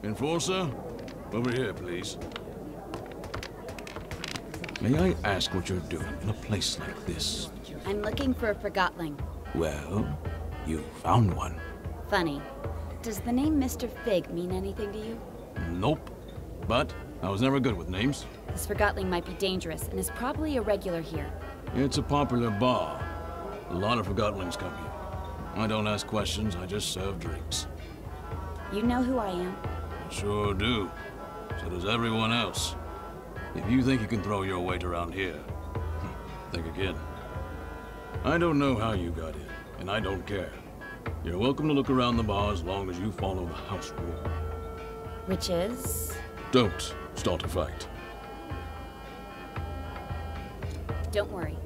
Enforcer, over here, please. May I ask what you're doing in a place like this? I'm looking for a Forgotling. Well, you found one. Funny. Does the name Mr. Fig mean anything to you? Nope. But I was never good with names. This Forgotling might be dangerous and is probably a regular here. It's a popular bar. A lot of Forgottlings come here. I don't ask questions, I just serve drinks. You know who I am? I sure do. So does everyone else. If you think you can throw your weight around here, think again. I don't know how you got in, and I don't care. You're welcome to look around the bar as long as you follow the house rule. Which is? Don't start a fight. Don't worry.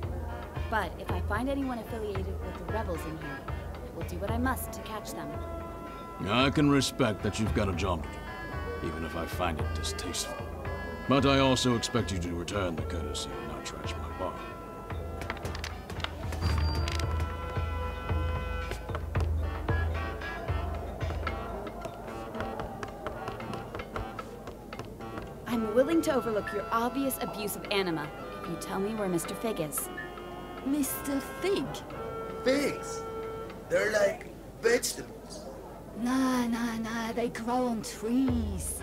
But if I find anyone affiliated with the rebels in here, I will do what I must to catch them. I can respect that you've got a job to do, even if I find it distasteful. But I also expect you to return the courtesy and not trash my bar. I'm willing to overlook your obvious abuse of anima if you tell me where Mr. Fig is. Mr. Fig? Figs? They're like vegetables. Nah, they grow on trees.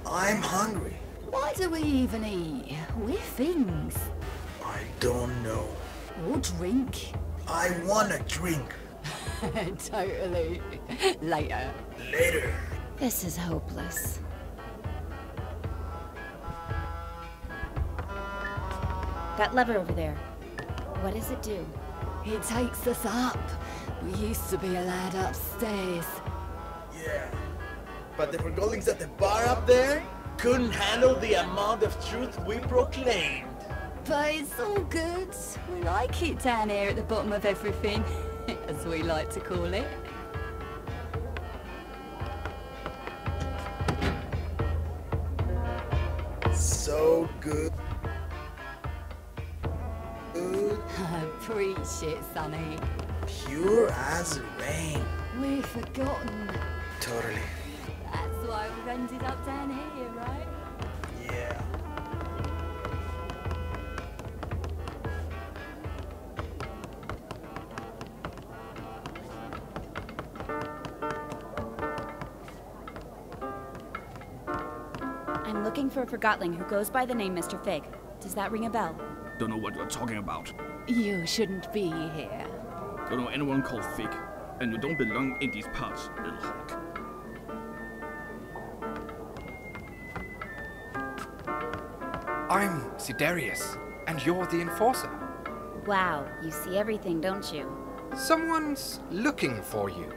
I'm hungry. Why do we even eat? We're things. I don't know. Or drink. I want a drink. Totally. Later. Later. This is hopeless. That lever over there. What does it do? It takes us up. We used to be allowed upstairs. Yeah. But the Forgottlings at the bar up there couldn't handle the amount of truth we proclaimed. But it's all good. We like it down here at the bottom of everything, as we like to call it. So good. Preach it, Sonny. Pure as rain. We're forgotten. Totally. That's why we've ended up down here, right? Yeah. I'm looking for a Forgotling who goes by the name Mr. Fig. Does that ring a bell? Don't know what you're talking about. You shouldn't be here. Don't know anyone called Fig. And you don't belong in these parts, little hawk. I'm Sidarius, and you're the enforcer. Wow, you see everything, don't you? Someone's looking for you.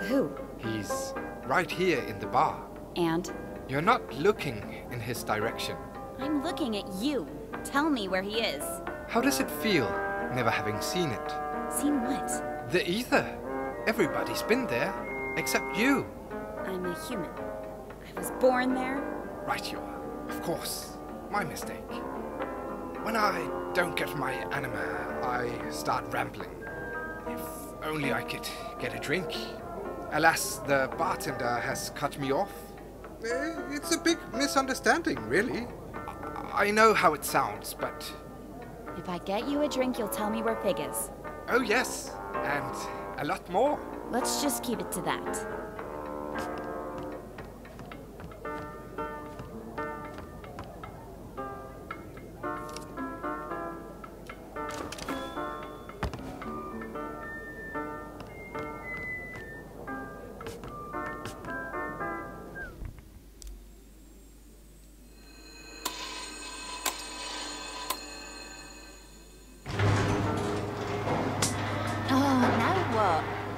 Who? He's right here in the bar. And? You're not looking in his direction. I'm looking at you. Tell me where he is. How does it feel, never having seen it? Seen what? The ether. Everybody's been there, except you. I'm a human. I was born there. Right you are. Of course. My mistake. When I don't get my anima, I start rambling. If only I could get a drink. Alas, the bartender has cut me off. It's a big misunderstanding, really. I know how it sounds, but... If I get you a drink, you'll tell me where Fig is. Oh yes, and a lot more. Let's just keep it to that.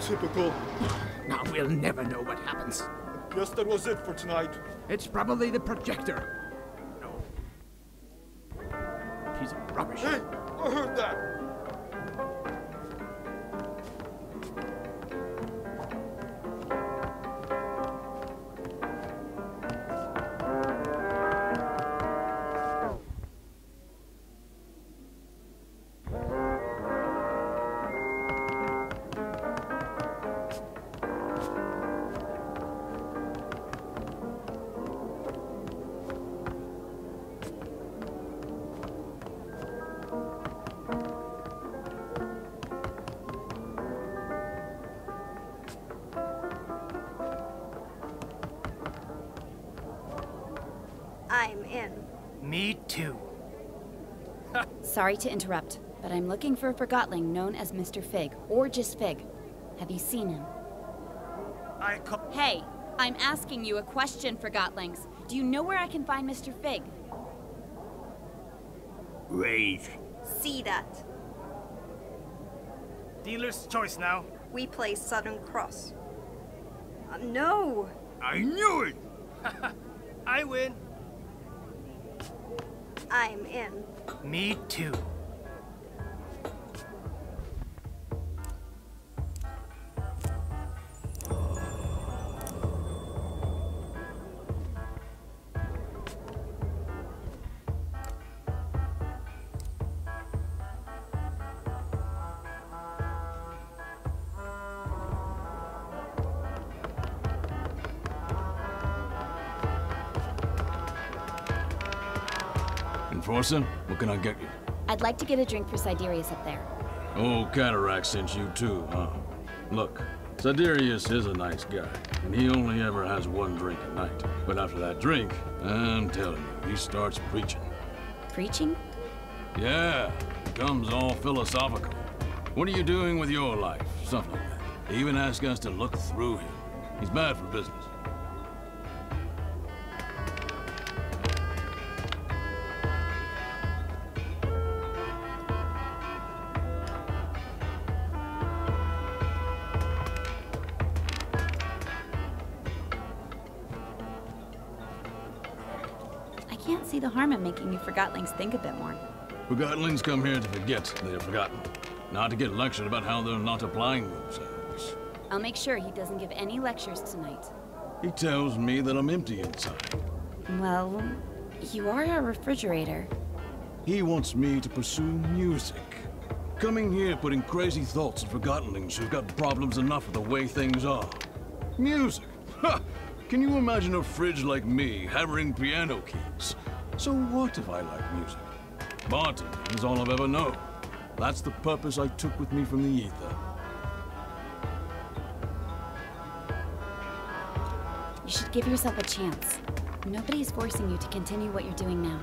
Typical. Now we'll never know what happens. Guess that was it for tonight. It's probably the projector. No. Piece of rubbish. Hey, I heard that. Me too. Sorry to interrupt, but I'm looking for a Forgotling known as Mr. Fig, or just Fig. Have you seen him? Hey, I'm asking you a question, Forgotlings. Do you know where I can find Mr. Fig? Wait. See that. Dealer's choice now. We play Southern Cross. No! I knew it! I win. I'm in. Me too. Enforcer, what can I get you? I'd like to get a drink for Siderius up there. Oh, Cataract sent you too, huh? Look, Siderius is a nice guy, and he only ever has one drink a night. But after that drink, I'm telling you, he starts preaching. Preaching? Yeah, becomes all philosophical. What are you doing with your life? Something like that. He even asks us to look through him. He's bad for business. I can't see the harm in making you Forgotlings think a bit more. Forgottlings come here to forget they are forgotten, not to get lectured about how they're not applying themselves. I'll make sure he doesn't give any lectures tonight. He tells me that I'm empty inside. Well, you are a refrigerator. He wants me to pursue music. Coming here putting crazy thoughts in Forgottlings who've got problems enough with the way things are. Music? Ha! Can you imagine a fridge like me hammering piano keys? So what if I like music? Bartending is all I've ever known. That's the purpose I took with me from the ether. You should give yourself a chance. Nobody's forcing you to continue what you're doing now.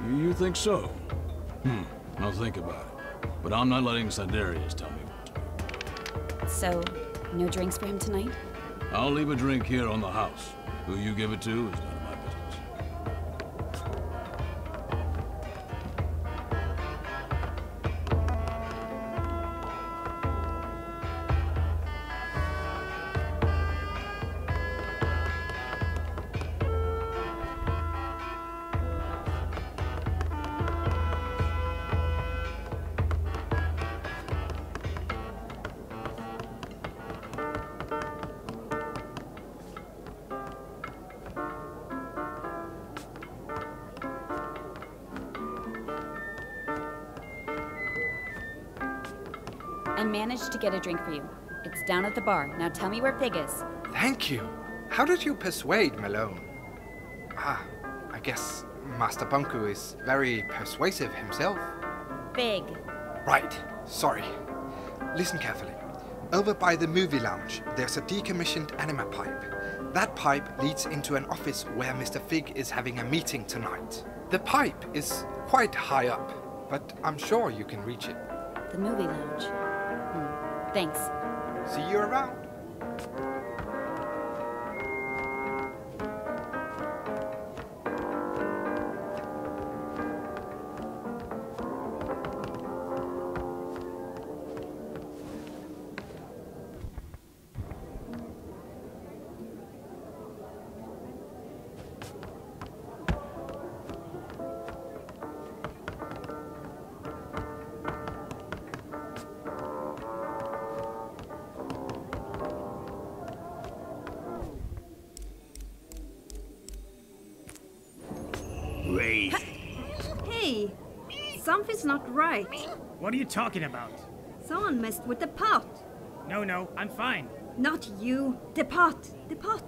You think so? I'll think about it. But I'm not letting Siderius tell me what to do. So, no drinks for him tonight? I'll leave a drink here on the house. Who you give it to is none of my business. I managed to get a drink for you. It's down at the bar. Now tell me where Fig is. Thank you. How did you persuade Malone? I guess Master Bunku is very persuasive himself. Fig. Right. Sorry. Listen carefully. Over by the movie lounge, there's a decommissioned anima pipe. That pipe leads into an office where Mr. Fig is having a meeting tonight. The pipe is quite high up, but I'm sure you can reach it. The movie lounge. Thanks. See you around. Wait. Hey! Something's not right. What are you talking about? Someone messed with the pot. No, I'm fine. Not you. The pot. The pot.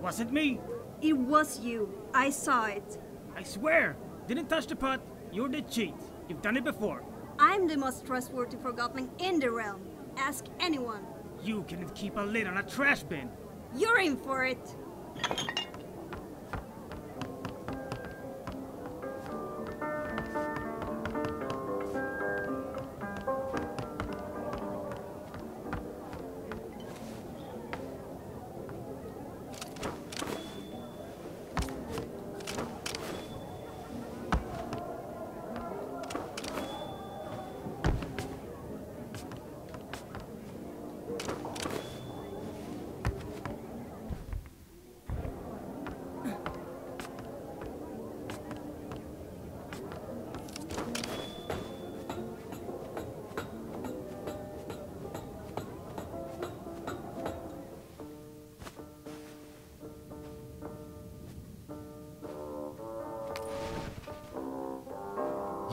Wasn't me. It was you. I saw it. I swear. Didn't touch the pot. You're the cheat. You've done it before. I'm the most trustworthy Forgotling in the realm. Ask anyone. You cannot keep a lid on a trash bin. You're in for it.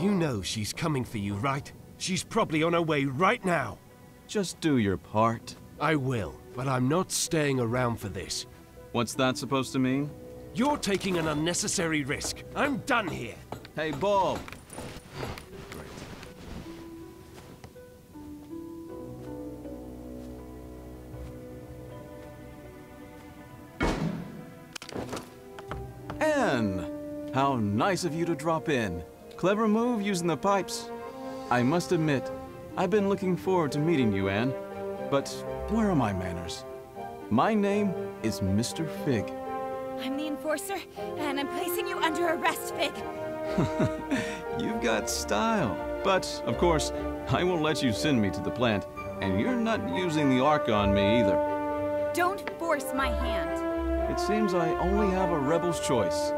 You know she's coming for you, right? She's probably on her way right now. Just do your part. I will, but I'm not staying around for this. What's that supposed to mean? You're taking an unnecessary risk. I'm done here. Hey, Bulb. Anne! How nice of you to drop in. Clever move using the pipes. I must admit, I've been looking forward to meeting you, Anne. But where are my manners? My name is Mr. Fig. I'm the enforcer, and I'm placing you under arrest, Fig. You've got style. But, of course, I won't let you send me to the plant, and you're not using the Ark on me either. Don't force my hand. It seems I only have a rebel's choice.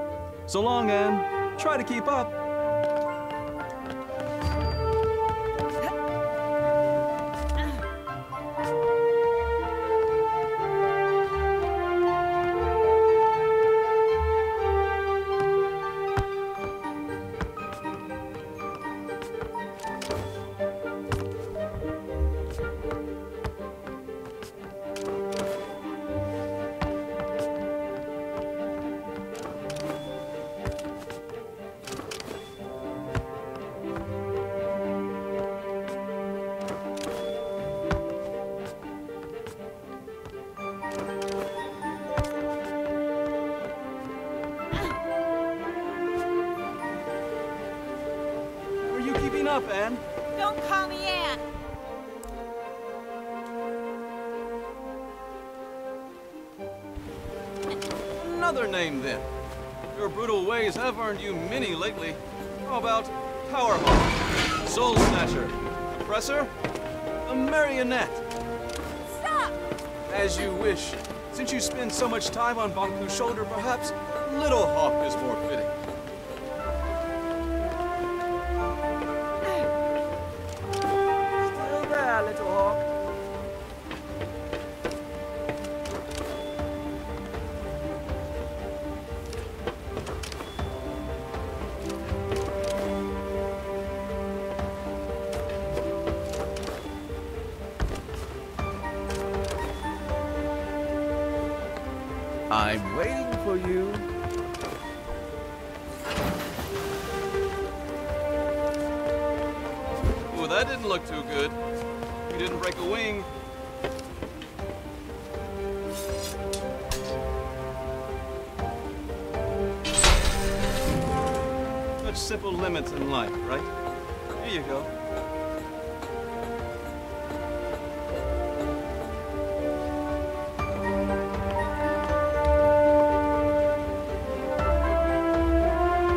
So long, Anne. Try to keep up. Up, Anne. Don't call me Anne. Another name, then. Your brutal ways have earned you many lately. How about Powerhawk, Soul Snatcher, Oppressor, a Marionette? Stop! As you wish. Since you spend so much time on Banku's shoulder, perhaps Little Hawk is more fitting. Little Hawk. I'm waiting for you. Ooh, that didn't look too good. You didn't break a wing. Such simple limits in life, right? Here you go.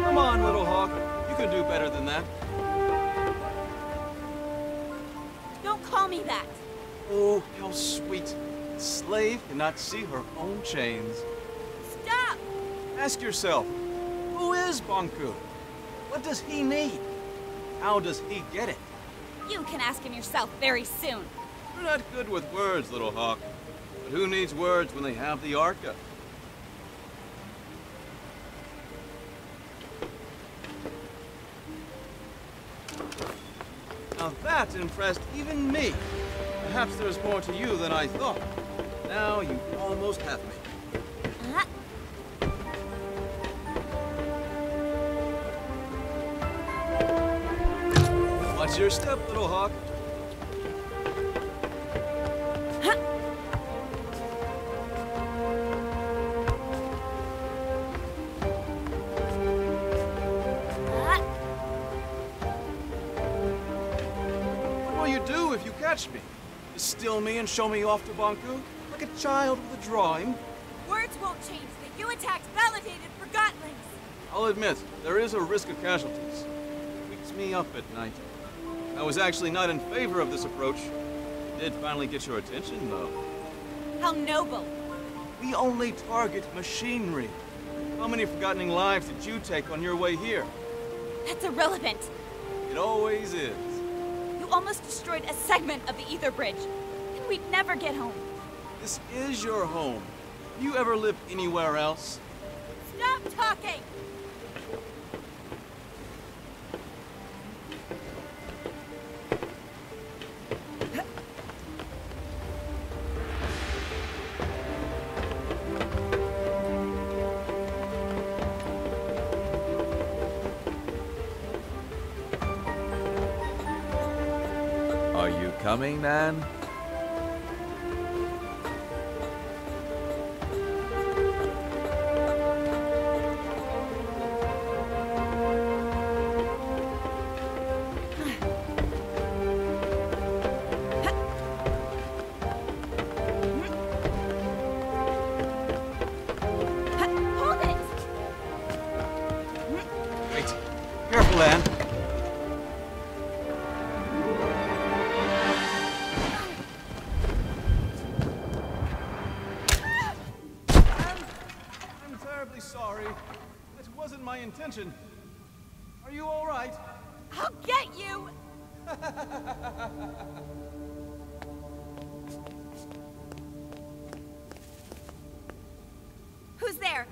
Come on, Little Hawk. You can do better than that. Call me that. Oh, how sweet. A slave cannot see her own chains. Stop! Ask yourself, who is Banku? What does he need? How does he get it? You can ask him yourself very soon. You're not good with words, Little Hawk. But who needs words when they have the Arca? Now that impressed even me. Perhaps there's more to you than I thought. Now you almost have me. Watch your step, Little Hawk. Me. Just steal me and show me off to Banku? Like a child with a drawing? Words won't change that you attacked validated Forgottlings. I'll admit, there is a risk of casualties. It keeps me up at night. I was actually not in favor of this approach. It did finally get your attention, though. How noble. We only target machinery. How many Forgotton lives did you take on your way here? That's irrelevant. It always is. You almost destroyed a segment of the ether bridge, and we'd never get home. This is your home. Have you ever lived anywhere else? Stop talking! coming, Anne? Careful, Anne. I'm terribly sorry. It wasn't my intention. Are you all right? I'll get you! Who's there?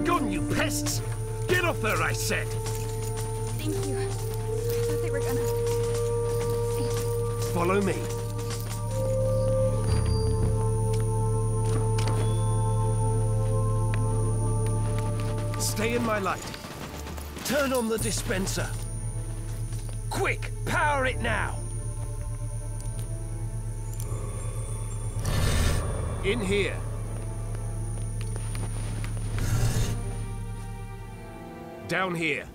Begone, you pests! Get off her, I said! Thank you. I thought they were gonna... Follow me. Stay in my light. Turn on the dispenser. Quick, power it now! In here. Down here.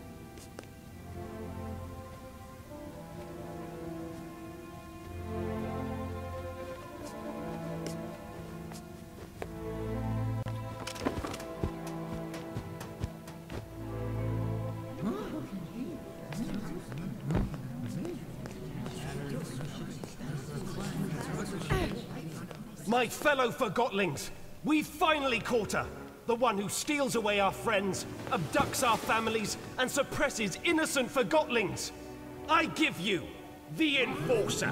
My fellow Forgotlings, we've finally caught her. The one who steals away our friends, abducts our families, and suppresses innocent Forgotlings. I give you the Enforcer.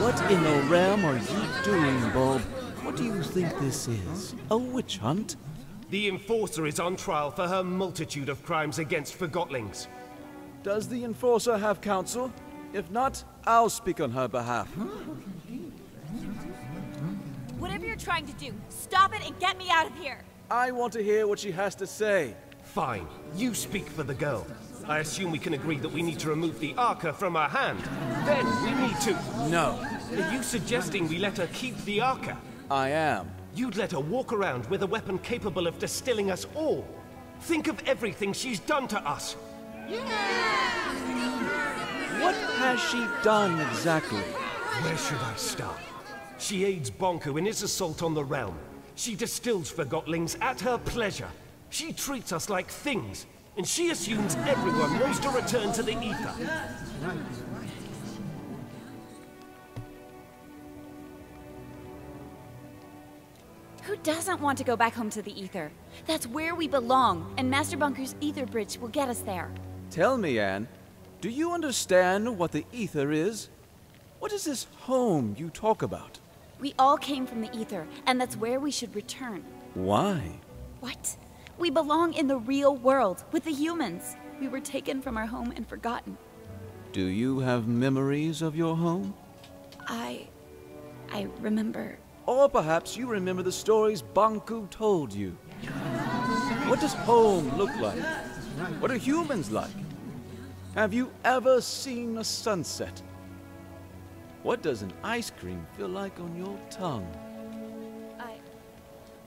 What in the realm are you doing, Bob? What do you think this is? A witch hunt? The Enforcer is on trial for her multitude of crimes against Forgotlings. Does the Enforcer have counsel? If not, I'll speak on her behalf. Whatever you're trying to do, stop it and get me out of here! I want to hear what she has to say. Fine. You speak for the girl. I assume we can agree that we need to remove the Arca from her hand. Then we need to... No. Are you suggesting we let her keep the Arca? I am. You'd let her walk around with a weapon capable of distilling us all. Think of everything she's done to us. What has she done exactly? Where should I start? She aids Bonku in his assault on the realm. She distills Forgotlings at her pleasure. She treats us like things, and she assumes everyone wants to return to the ether. Who doesn't want to go back home to the ether? That's where we belong, and Master Bunku's ether bridge will get us there. Tell me, Anne, do you understand what the ether is? What is this home you talk about? We all came from the ether, and that's where we should return. Why? What? We belong in the real world, with the humans. We were taken from our home and forgotten. Do you have memories of your home? I remember... Or perhaps you remember the stories Bonku told you. What does home look like? What are humans like? Have you ever seen a sunset? What does an ice cream feel like on your tongue?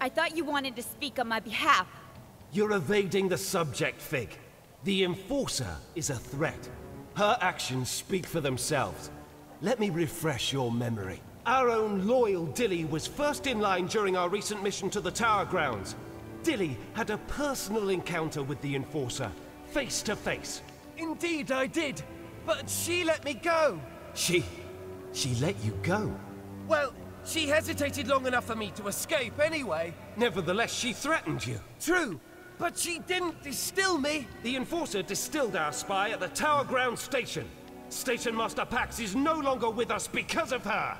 I thought you wanted to speak on my behalf. You're evading the subject, Fig. The Enforcer is a threat. Her actions speak for themselves. Let me refresh your memory. Our own loyal Dilly was first in line during our recent mission to the Tower Grounds. Dilly had a personal encounter with the Enforcer, face to face. Indeed I did, but she let me go. She let you go? Well, she hesitated long enough for me to escape anyway. Nevertheless, she threatened you. True, but she didn't distill me. The Enforcer distilled our spy at the Tower Ground Station. Station Master Pax is no longer with us because of her.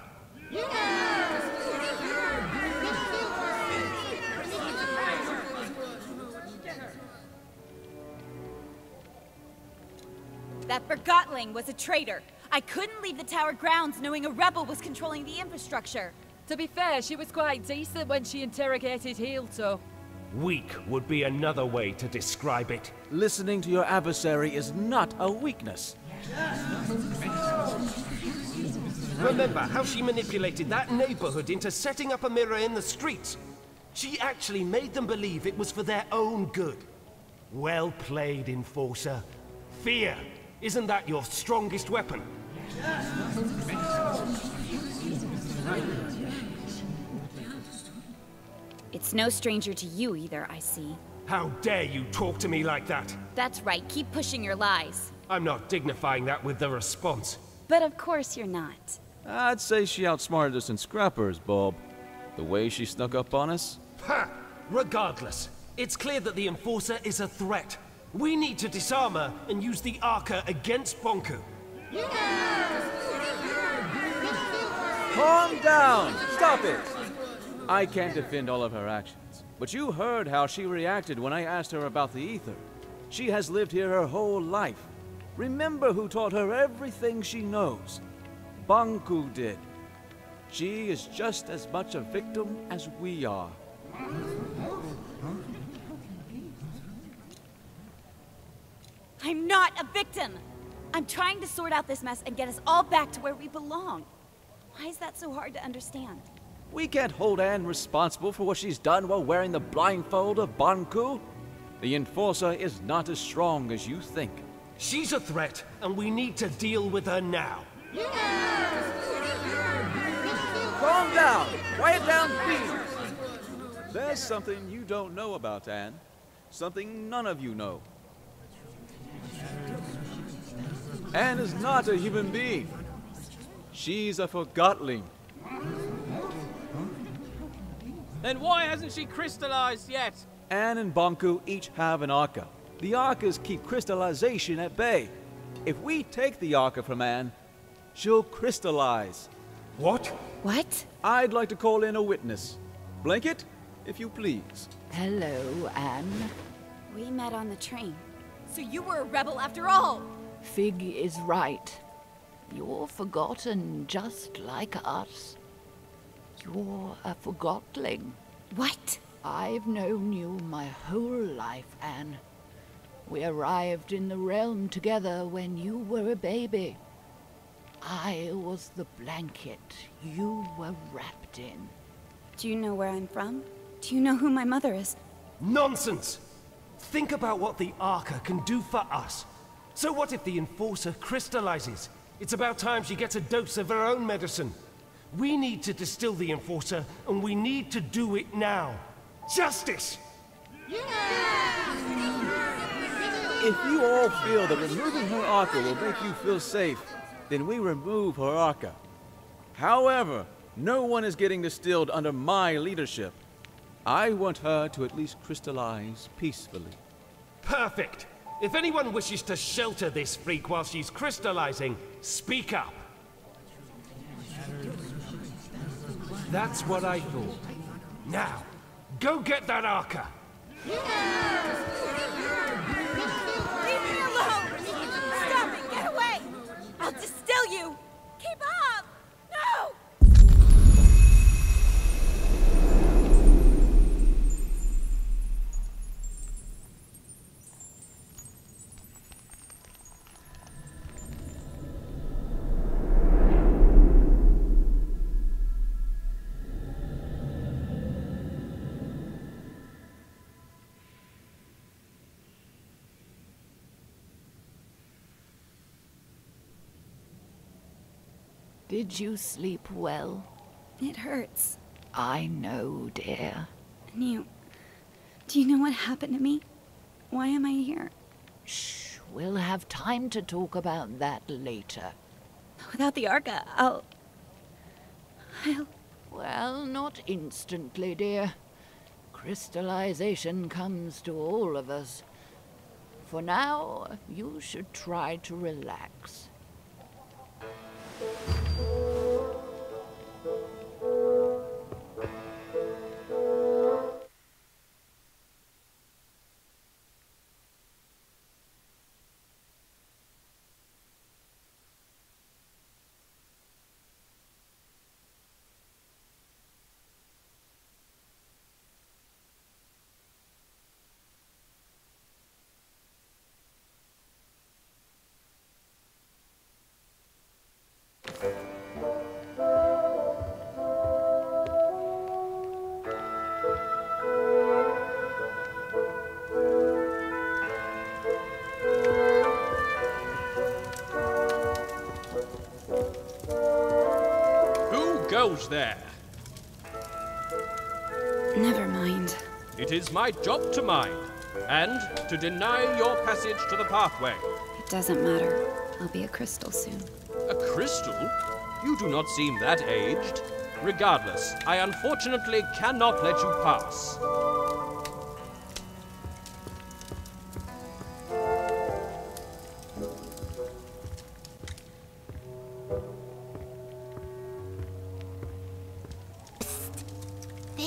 That Forgotling was a traitor. I couldn't leave the Tower grounds knowing a rebel was controlling the infrastructure. To be fair, she was quite decent when she interrogated Heelto. Weak would be another way to describe it. Listening to your adversary is not a weakness. Remember how she manipulated that neighborhood into setting up a mirror in the streets? She actually made them believe it was for their own good. Well played, Enforcer. Fear, isn't that your strongest weapon? It's no stranger to you either, I see. How dare you talk to me like that? That's right, keep pushing your lies. I'm not dignifying that with the response. But of course you're not. I'd say she outsmarted us in scrappers, Bob. The way she snuck up on us. Ha! Regardless, it's clear that the Enforcer is a threat. We need to disarm her and use the Arca against Bonku. Calm down! Stop it! I can't defend all of her actions, but you heard how she reacted when I asked her about the ether. She has lived here her whole life. Remember who taught her everything she knows. Banku did. She is just as much a victim as we are. I'm not a victim! I'm trying to sort out this mess and get us all back to where we belong. Why is that so hard to understand? We can't hold Anne responsible for what she's done while wearing the blindfold of Banku. The Enforcer is not as strong as you think. She's a threat, and we need to deal with her now. Calm down! Quiet down, please! There's something you don't know about Anne. Something none of you know. Anne is not a human being. She's a Forgottling. Then why hasn't she crystallized yet? Anne and Banku each have an Arca. The Arcas keep crystallization at bay. If we take the Arca from Anne, she'll crystallize. What? What? I'd like to call in a witness. Blanket, if you please. Hello, Anne. We met on the train. So you were a rebel after all! Fig is right. You're forgotten just like us. You're a Forgottling. What? I've known you my whole life, Anne. We arrived in the realm together when you were a baby. I was the blanket you were wrapped in. Do you know where I'm from? Do you know who my mother is? Nonsense! Think about what the Arca can do for us. So what if the Enforcer crystallizes? It's about time she gets a dose of her own medicine. We need to distill the Enforcer, and we need to do it now. Justice! If you all feel that removing her Arca will make you feel safe, then we remove her Arca. However, no one is getting distilled under my leadership. I want her to at least crystallize peacefully. Perfect! If anyone wishes to shelter this freak while she's crystallizing, speak up. That's what I thought. Now, go get that Arca! Leave me alone! Stop it! Get away! I'll distill you! Keep up! No! Did you sleep well? It hurts. I know, dear. And do you know what happened to me? Why am I here? Shh, we'll have time to talk about that later. Without the Arca, I'll... Well, not instantly, dear. Crystallization comes to all of us. For now, you should try to relax. Goes there. Never mind. It is my job to mind, and to deny your passage to the pathway. It doesn't matter. I'll be a crystal soon. A crystal? You do not seem that aged. Regardless, I unfortunately cannot let you pass.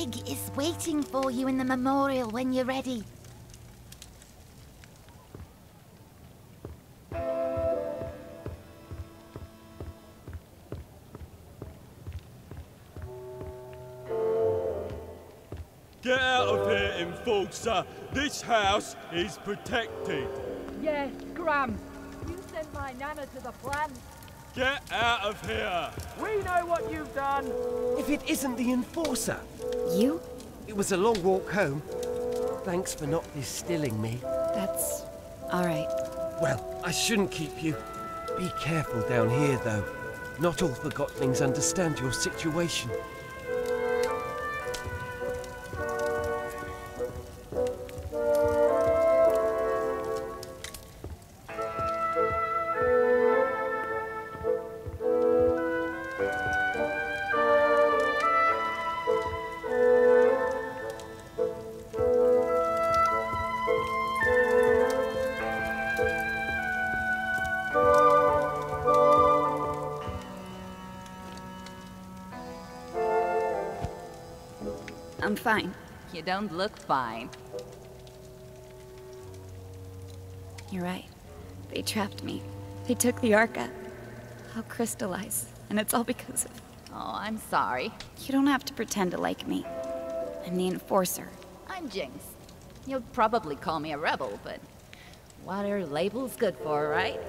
Fig is waiting for you in the memorial when you're ready. Get out of here, Enforcer! This house is protected! Yes, Graham. You sent my nana to the plant. Get out of here! We know what you've done! If it isn't the Enforcer! You? It was a long walk home. Thanks for not distilling me. That's all right. Well, I shouldn't keep you. Be careful down here, though. Not all Forgottlings understand your situation. I'm fine. You don't look fine. You're right. They trapped me. They took the Arca. I'll crystallize. And it's all because of... Oh, I'm sorry. You don't have to pretend to like me. I'm the Enforcer. I'm Jinx. You'll probably call me a rebel, but what are labels good for, right?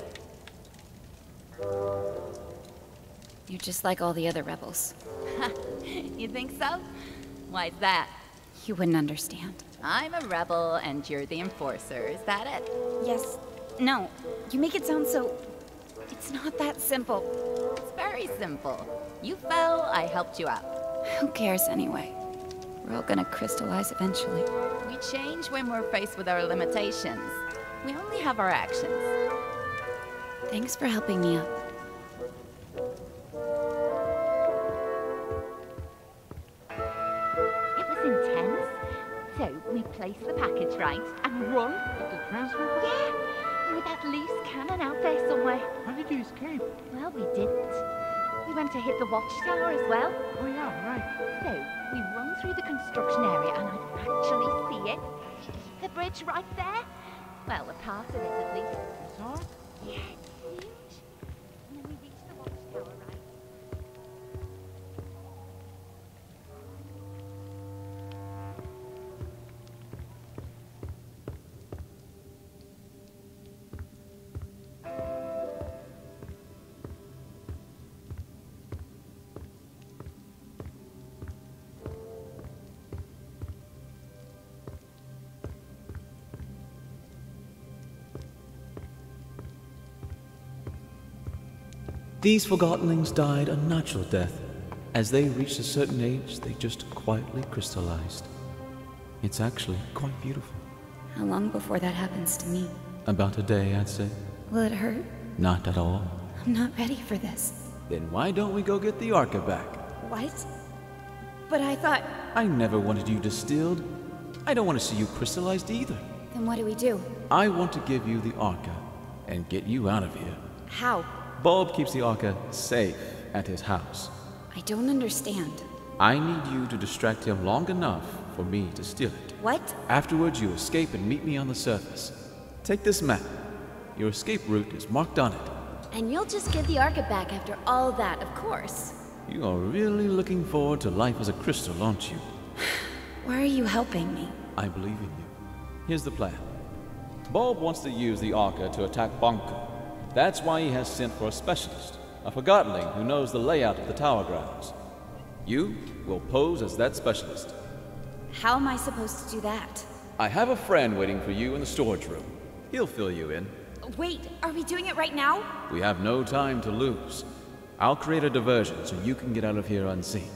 You're just like all the other rebels. You think so? Why's that? You wouldn't understand. I'm a rebel and you're the Enforcer, is that it? Yes. No. You make it sound so... It's not that simple. It's very simple. You fell, I helped you out. Who cares anyway? We're all gonna crystallize eventually. We change when we're faced with our limitations. We only have our actions. Thanks for helping me up. It was intense. So we placed the package right and run. Yeah, with that loose cannon out there somewhere. How did you escape? Well, we didn't. We went to hit the watchtower as well. Oh yeah, right. So we run through the construction area and I actually see it. The bridge right there. Well, a part of it at least. You saw it? Yeah, it's huge. And then we reached the watchtower, right? These Forgottlings died a natural death. As they reached a certain age, they just quietly crystallized. It's actually quite beautiful. How long before that happens to me? About a day, I'd say. Will it hurt? Not at all. I'm not ready for this. Then why don't we go get the Arca back? What? But I thought... I never wanted you distilled. I don't want to see you crystallized either. Then what do we do? I want to give you the Arca and get you out of here. How? Bulb keeps the Arca safe at his house. I don't understand. I need you to distract him long enough for me to steal it. What? Afterwards, you escape and meet me on the surface. Take this map. Your escape route is marked on it. And you'll just give the Arca back after all that, of course. You are really looking forward to life as a crystal, aren't you? Why are you helping me? I believe in you. Here's the plan. Bulb wants to use the Arca to attack Bonko. That's why he has sent for a specialist, a Forgottling who knows the layout of the tower grounds. You will pose as that specialist. How am I supposed to do that? I have a friend waiting for you in the storage room. He'll fill you in. Wait, are we doing it right now? We have no time to lose. I'll create a diversion so you can get out of here unseen.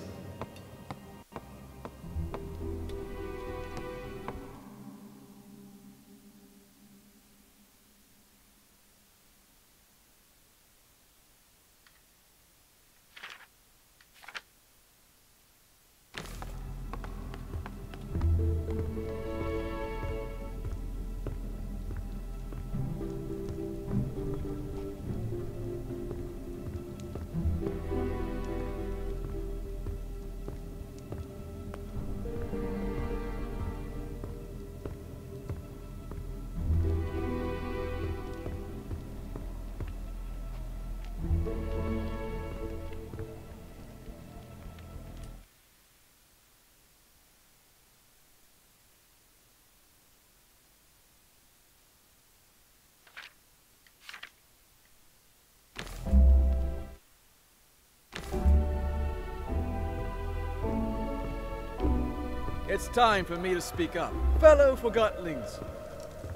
It's time for me to speak up. Fellow Forgottlings,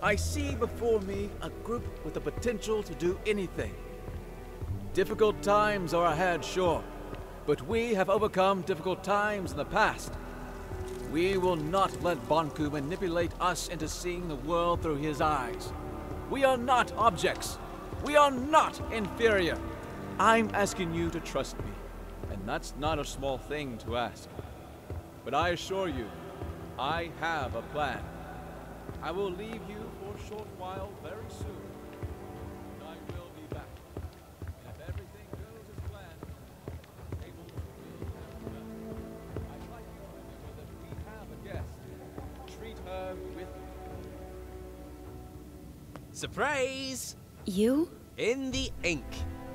I see before me a group with the potential to do anything. Difficult times are ahead, sure, but we have overcome difficult times in the past. We will not let Bonku manipulate us into seeing the world through his eyes. We are not objects. We are not inferior. I'm asking you to trust me, and that's not a small thing to ask. But I assure you, I have a plan. I will leave you for a short while very soon. I will be back. And if everything goes as planned, able to be I'd like you to remember that we have a guest. Treat her with Surprise! You? In the ink.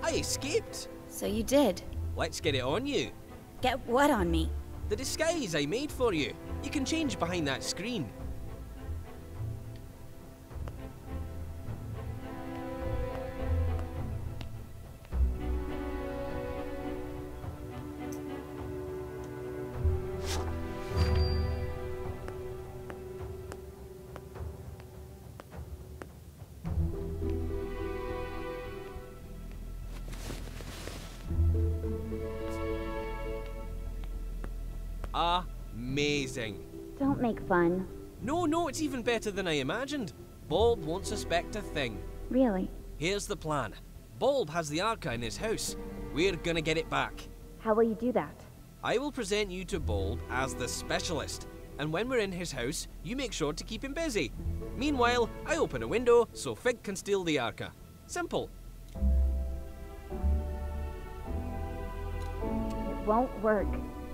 I escaped. So you did. Let's get it on you. Get what on me? The disguise I made for you. You can change behind that screen. Amazing. Don't make fun. No, it's even better than I imagined. Bulb won't suspect a thing. Really? Here's the plan. Bulb has the Arca in his house. We're gonna get it back. How will you do that? I will present you to Bulb as the specialist, and when we're in his house, you make sure to keep him busy. Meanwhile, I open a window so Fig can steal the Arca. Simple. It won't work.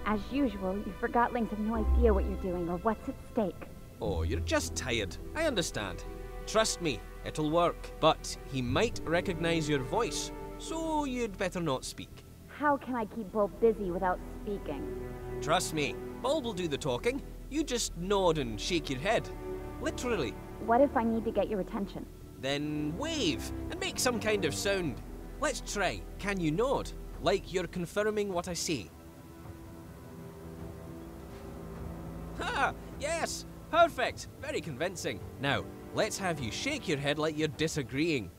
As usual, you Forgottlings have no idea what you're doing or what's at stake. Oh, you're just tired. I understand. Trust me, it'll work. But he might recognize your voice, so you'd better not speak. How can I keep Bulb busy without speaking? Trust me, Bulb will do the talking. You just nod and shake your head. Literally. What if I need to get your attention? Then wave and make some kind of sound. Let's try. Can you nod? Like you're confirming what I say. Ha! Yes! Perfect! Very convincing. Now, let's have you shake your head like you're disagreeing.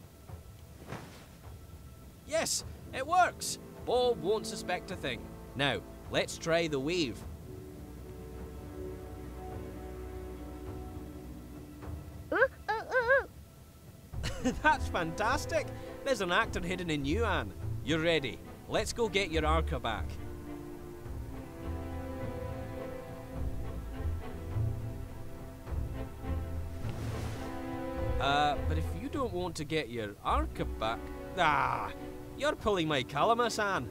Yes! It works! Bulb won't suspect a thing. Now, let's try the wave. That's fantastic! There's an actor hidden in you, Anne. You're ready. Let's go get your Arca back. But if you don't want to get your Arca back... Ah! You're pulling my calamus, Anne.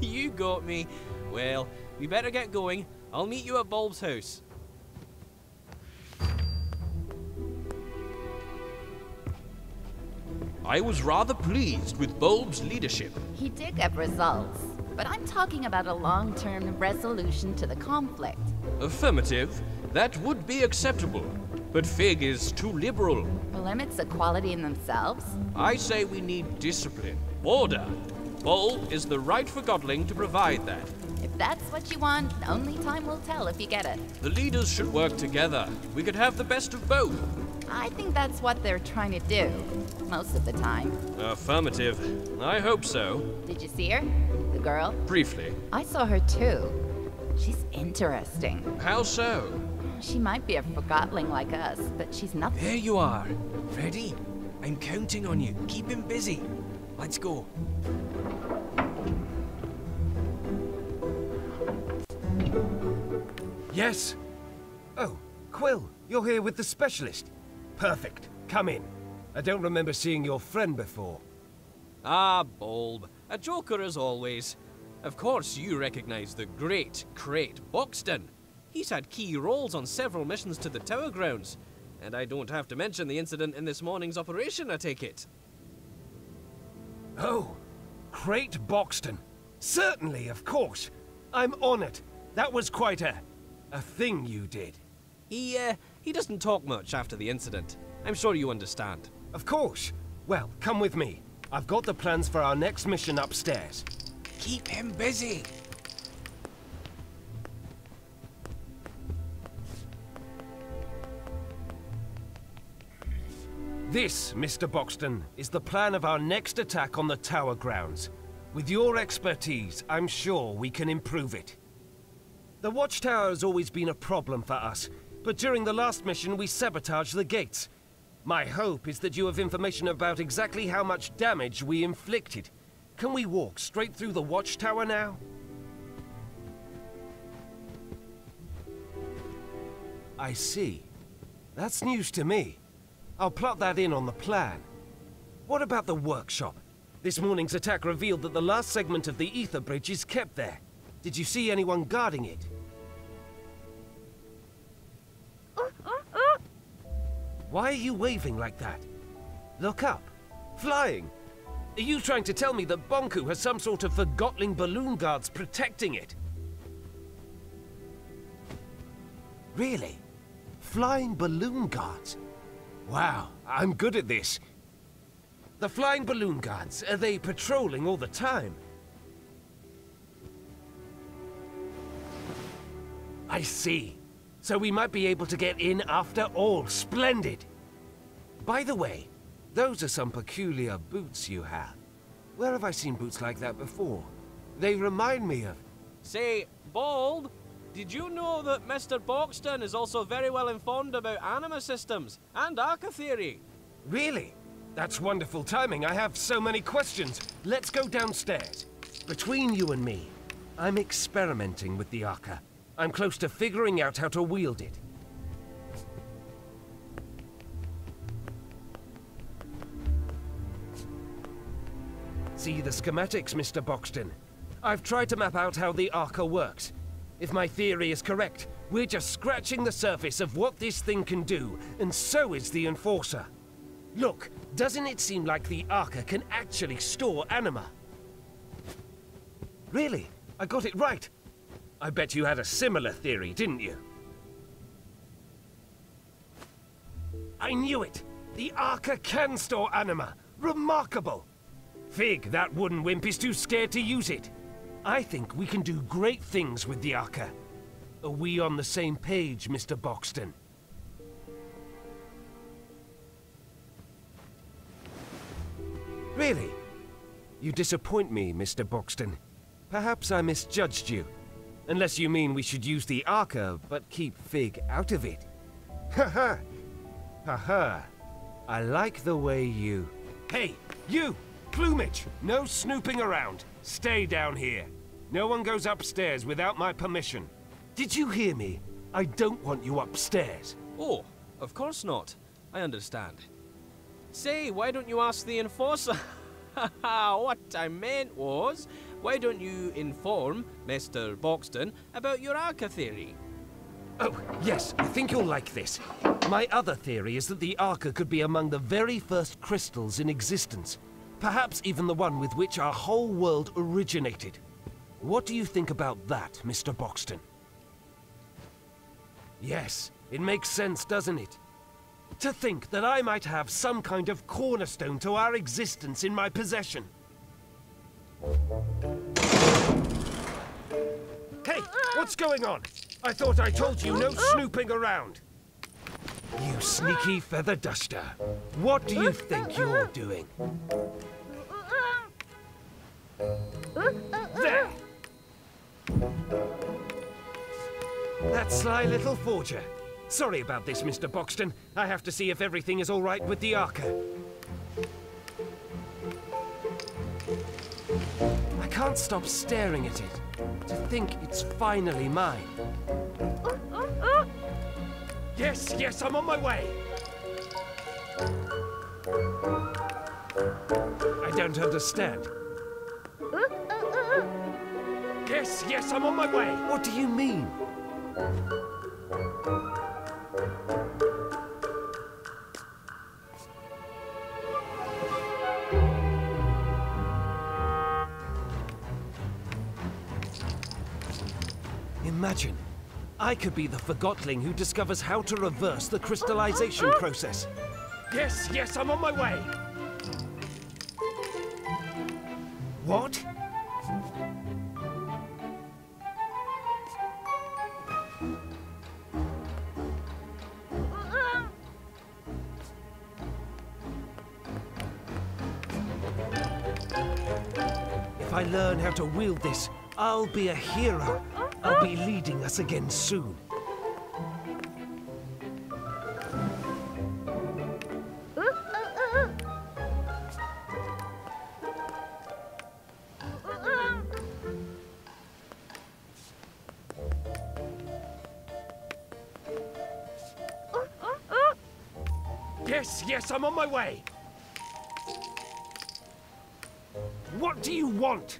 You got me. Well, we better get going. I'll meet you at Bulb's house. I was rather pleased with Bulb's leadership. He did get results, but I'm talking about a long-term resolution to the conflict. Affirmative. That would be acceptable. But Fig is too liberal. Limits equality in themselves? I say we need discipline. Order. Bulb is the right Forgottling to provide that. If that's what you want, only time will tell if you get it. The leaders should work together. We could have the best of both. I think that's what they're trying to do, most of the time. Affirmative. I hope so. Did you see her? The girl? Briefly. I saw her too. She's interesting. How so? She might be a Forgottling like us, but she's nothing. There you are. Ready? I'm counting on you. Keep him busy. Let's go. Yes? Oh, Quill, you're here with the specialist. Perfect. Come in. I don't remember seeing your friend before. Ah, Bulb. A joker as always. Of course you recognize the great Crate Boxton. He's had key roles on several missions to the Tower Grounds. And I don't have to mention the incident in this morning's operation, I take it. Oh, Crate Boxton. Certainly, of course. I'm on it. That was quite a thing you did. He doesn't talk much after the incident. I'm sure you understand. Of course. Well, come with me. I've got the plans for our next mission upstairs. Keep him busy. This, Mr. Boxton, is the plan of our next attack on the tower grounds. With your expertise, I'm sure we can improve it. The watchtower has always been a problem for us, but during the last mission we sabotaged the gates. My hope is that you have information about exactly how much damage we inflicted. Can we walk straight through the watchtower now? I see. That's news to me. I'll plot that in on the plan. What about the workshop? This morning's attack revealed that the last segment of the ether bridge is kept there. Did you see anyone guarding it? Why are you waving like that? Look up. Flying. Are you trying to tell me that Bonku has some sort of Forgotling balloon guards protecting it? Really? Flying balloon guards? Wow, I'm good at this. The flying balloon guards, are they patrolling all the time? I see. So we might be able to get in after all. Splendid! By the way, those are some peculiar boots you have. Where have I seen boots like that before? They remind me of... Say, Bald, did you know that Mr. Boxton is also very well informed about anima systems and Arca theory? Really? That's wonderful timing. I have so many questions. Let's go downstairs. Between you and me, I'm experimenting with the Arca. I'm close to figuring out how to wield it. See the schematics, Mr. Boxton. I've tried to map out how the Arca works. If my theory is correct, we're just scratching the surface of what this thing can do, and so is the Enforcer. Look, doesn't it seem like the Arca can actually store anima? Really? I got it right. I bet you had a similar theory, didn't you? I knew it! The Arca can store anima! Remarkable! Fig, that wooden wimp is too scared to use it. I think we can do great things with the Arca. Are we on the same page, Mr. Boxton? Really? You disappoint me, Mr. Boxton. Perhaps I misjudged you. Unless you mean we should use the Arca, but keep Fig out of it. Ha-ha! Ha-ha! I like the way you... Hey, you! Plumage! No snooping around. Stay down here. No one goes upstairs without my permission. Did you hear me? I don't want you upstairs. Oh, of course not. I understand. Say, why don't you ask the Enforcer? What I meant was, why don't you inform Mr. Boxton about your Arca theory? Oh, yes, I think you'll like this. My other theory is that the Arca could be among the very first crystals in existence. Perhaps even the one with which our whole world originated. What do you think about that, Mr. Boxton? Yes, it makes sense, doesn't it? To think that I might have some kind of cornerstone to our existence in my possession. Hey, what's going on? I thought I told you no snooping around. You sneaky feather duster. What do you think you're doing? There! That sly little forger. Sorry about this, Mr. Boxton. I have to see if everything is all right with the Arca. I can't stop staring at it. To think it's finally mine. Yes, yes, I'm on my way. I don't understand. Yes, yes, I'm on my way. What do you mean? Imagine, I could be the Forgotling who discovers how to reverse the crystallization process. Yes, yes, I'm on my way. What? if I learn how to wield this, I'll be a hero. I'll be leading us again soon. Yes, I'm on my way. What do you want?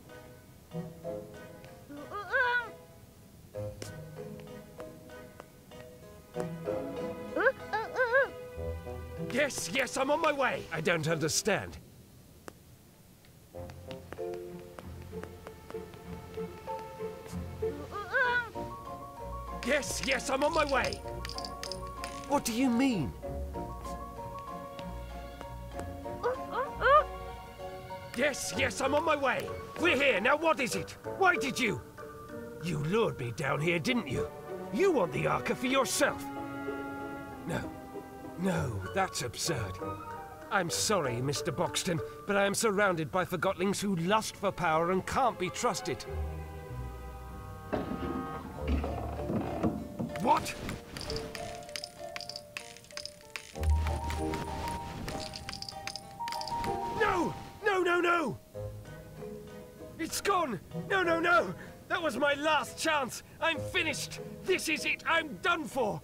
Yes, I'm on my way. I don't understand. Yes, I'm on my way. What do you mean? Yes, I'm on my way. We're here, now what is it? Why did you? You lured me down here, didn't you? You want the Arca for yourself. No, that's absurd. I'm sorry, Mr. Boxton, but I am surrounded by Forgotlings who lust for power and can't be trusted. What? No! It's gone! No! That was my last chance! I'm finished! This is it! I'm done for!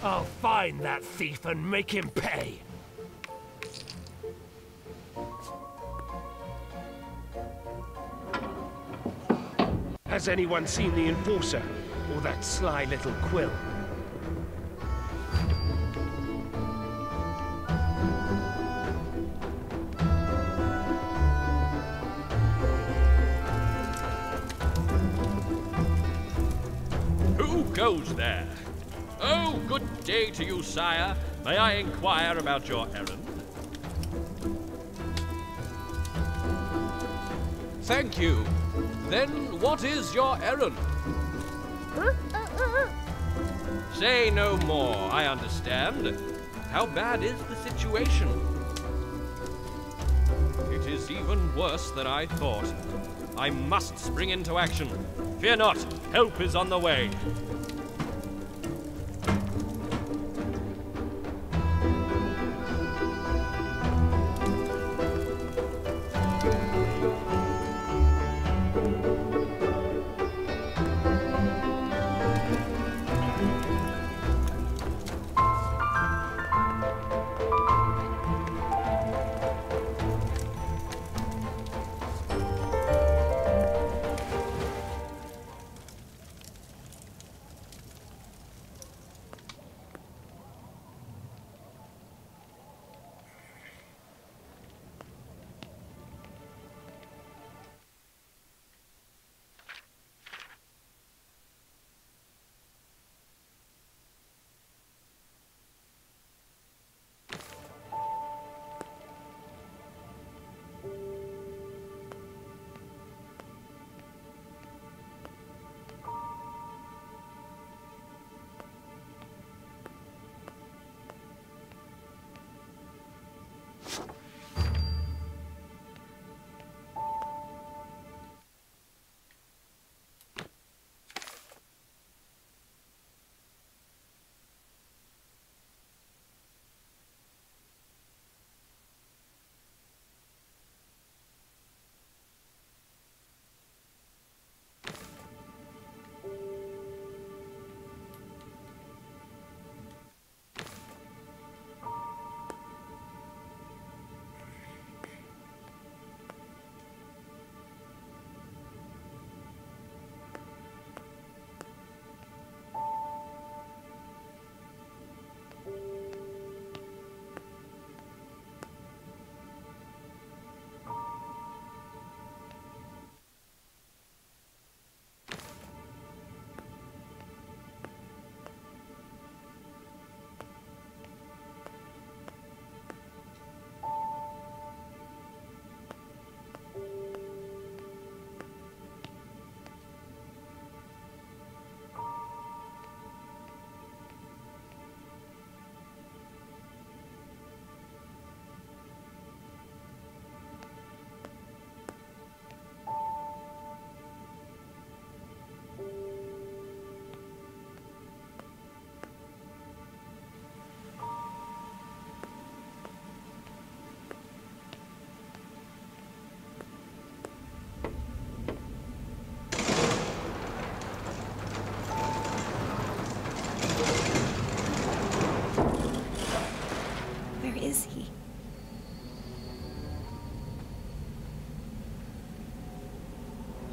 I'll find that thief and make him pay! Has anyone seen the Enforcer? Or that sly little Quill? Who goes there? Oh, good day to you, sire. May I inquire about your errand? Thank you. Then what is your errand? Say no more, I understand. How bad is the situation? It is even worse than I thought. I must spring into action. Fear not, help is on the way.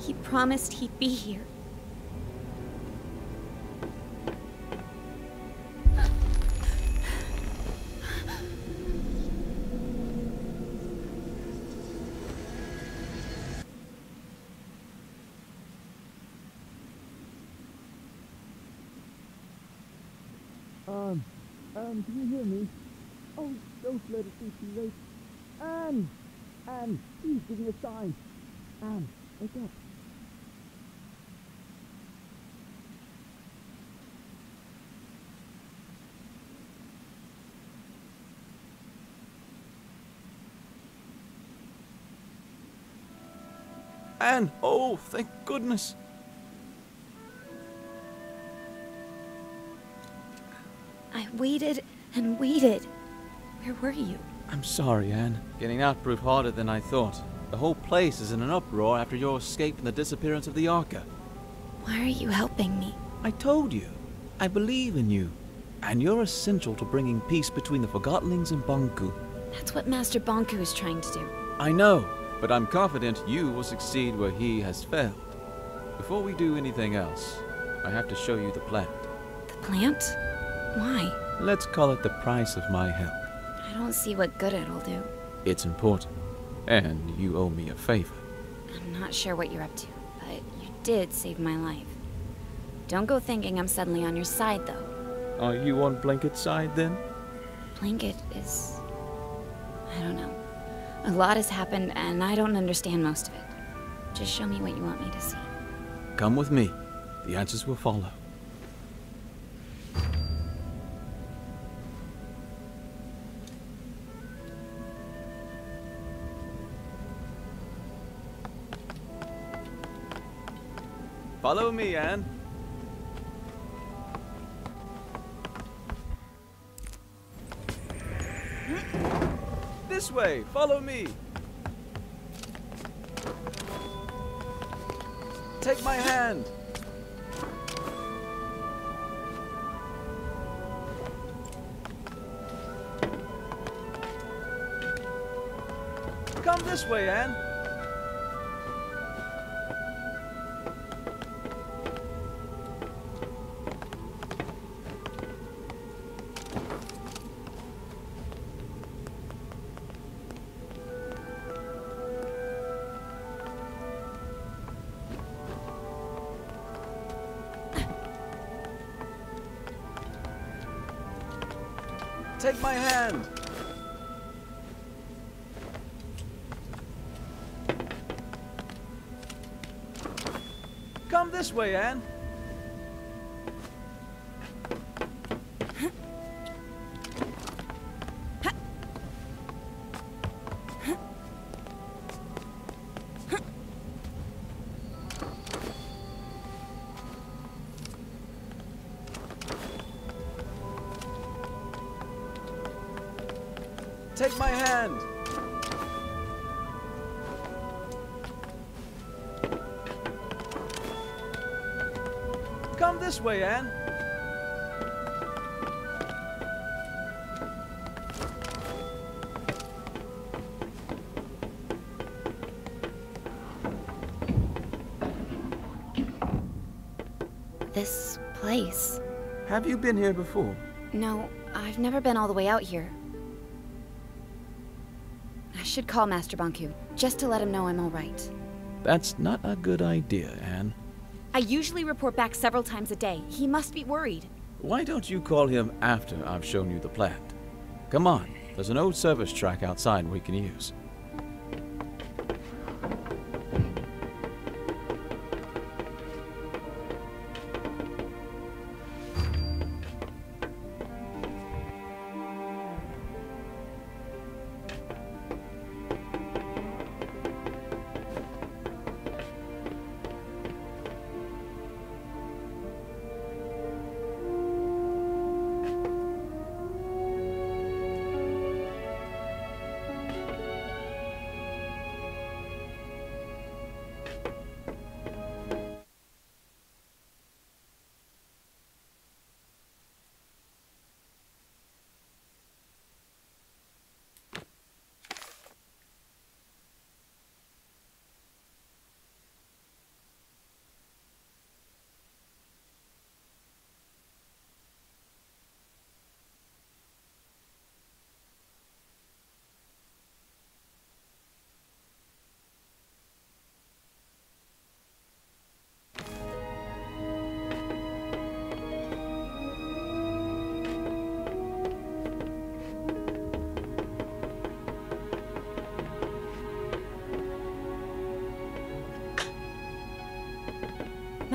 He promised he'd be here. Can you hear me? Oh, don't let it be too late. Anne! Anne, please give me a sign. Anne, wake up. Anne! Oh, thank goodness! I waited and waited. Where were you? I'm sorry, Anne. Getting out proved harder than I thought. The whole place is in an uproar after your escape and the disappearance of the Arca. Why are you helping me? I told you. I believe in you. And you're essential to bringing peace between the Forgottlings and Banku. That's what Master Banku is trying to do. I know, but I'm confident you will succeed where he has failed. Before we do anything else, I have to show you the plant. The plant? Why? Let's call it the price of my help. I don't see what good it'll do. It's important, and you owe me a favor. I'm not sure what you're up to, but you did save my life. Don't go thinking I'm suddenly on your side, though. Are you on Blanket's side, then? Blanket is... I don't know. A lot has happened, and I don't understand most of it. Just show me what you want me to see. Come with me. The answers will follow. Follow me, Anne. This way, follow me. Take my hand. Come this way, Anne. Take my hand. Come this way, Anne. Take my hand. Come this way, Anne. This place... Have you been here before? No, I've never been all the way out here. I should call Master Banku, just to let him know I'm all right. That's not a good idea, Anne. I usually report back several times a day. He must be worried. Why don't you call him after I've shown you the plant? Come on, there's an old service track outside we can use.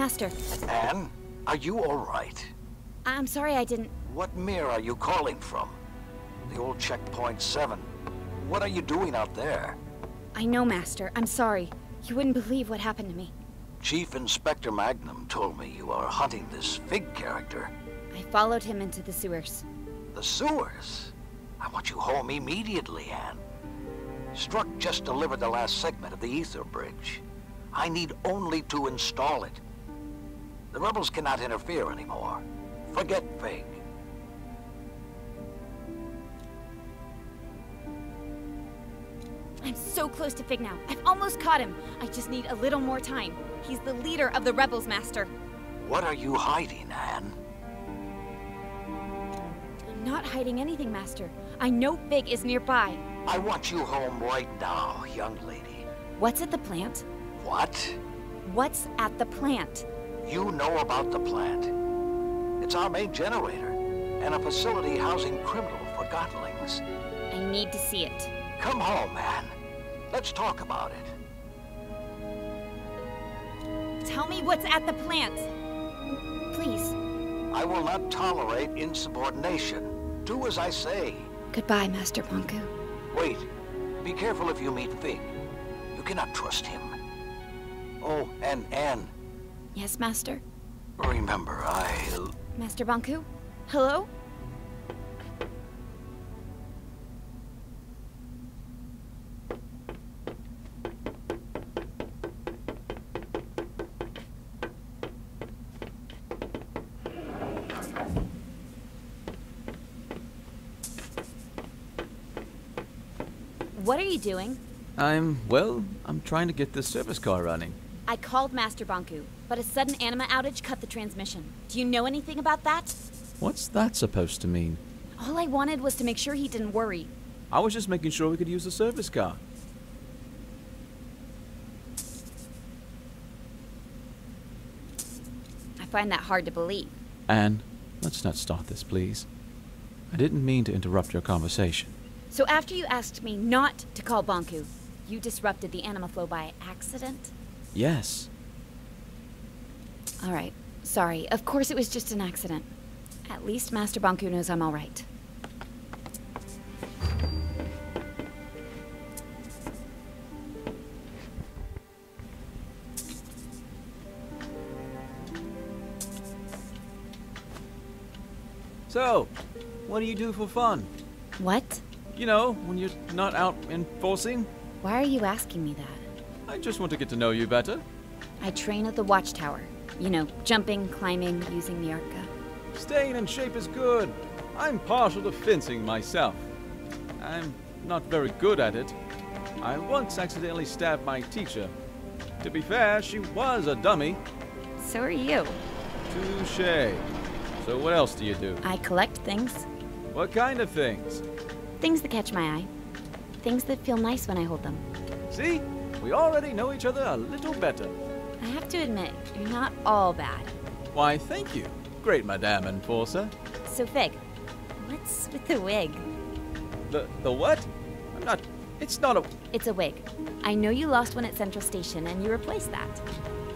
Master. Anne, are you all right? I'm sorry I didn't... What mirror are you calling from? The old Checkpoint 7. What are you doing out there? I know, Master. I'm sorry. You wouldn't believe what happened to me. Chief Inspector Magnum told me you are hunting this Fig character. I followed him into the sewers. The sewers? I want you home immediately, Anne. Struck just delivered the last segment of the ether bridge. I need only to install it. The rebels cannot interfere anymore. Forget Fig. I'm so close to Fig now. I've almost caught him. I just need a little more time. He's the leader of the rebels, Master. What are you hiding, Anne? I'm not hiding anything, Master. I know Fig is nearby. I want you home right now, young lady. What's at the plant? What? What's at the plant? You know about the plant. It's our main generator, and a facility housing criminal Forgottlings. I need to see it. Come home, Anne. Let's talk about it. Tell me what's at the plant. Please. I will not tolerate insubordination. Do as I say. Goodbye, Master Banku. Wait. Be careful if you meet Fig. You cannot trust him. Oh, and Anne. Yes, Master? Remember, Master Banku? Hello? What are you doing? I'm trying to get this service car running. I called Master Banku, but a sudden anima outage cut the transmission. Do you know anything about that? What's that supposed to mean? All I wanted was to make sure he didn't worry. I was just making sure we could use the service car. I find that hard to believe. Anne, let's not start this, please. I didn't mean to interrupt your conversation. So after you asked me not to call Banku, you disrupted the anima flow by accident? Yes. All right. Sorry. Of course it was just an accident. At least Master Banku knows I'm all right. So, what do you do for fun? What? You know, when you're not out enforcing. Why are you asking me that? I just want to get to know you better. I train at the watchtower. You know, jumping, climbing, using the arca. Staying in shape is good. I'm partial to fencing myself. I'm not very good at it. I once accidentally stabbed my teacher. To be fair, she was a dummy. So are you. Touché. So what else do you do? I collect things. What kind of things? Things that catch my eye. Things that feel nice when I hold them. See? We already know each other a little better. I have to admit, you're not all bad. Why, thank you. Great Madame Enforcer. So, Fig, what's with the wig? The what? It's not a... It's a wig. I know you lost one at Central Station, and you replaced that.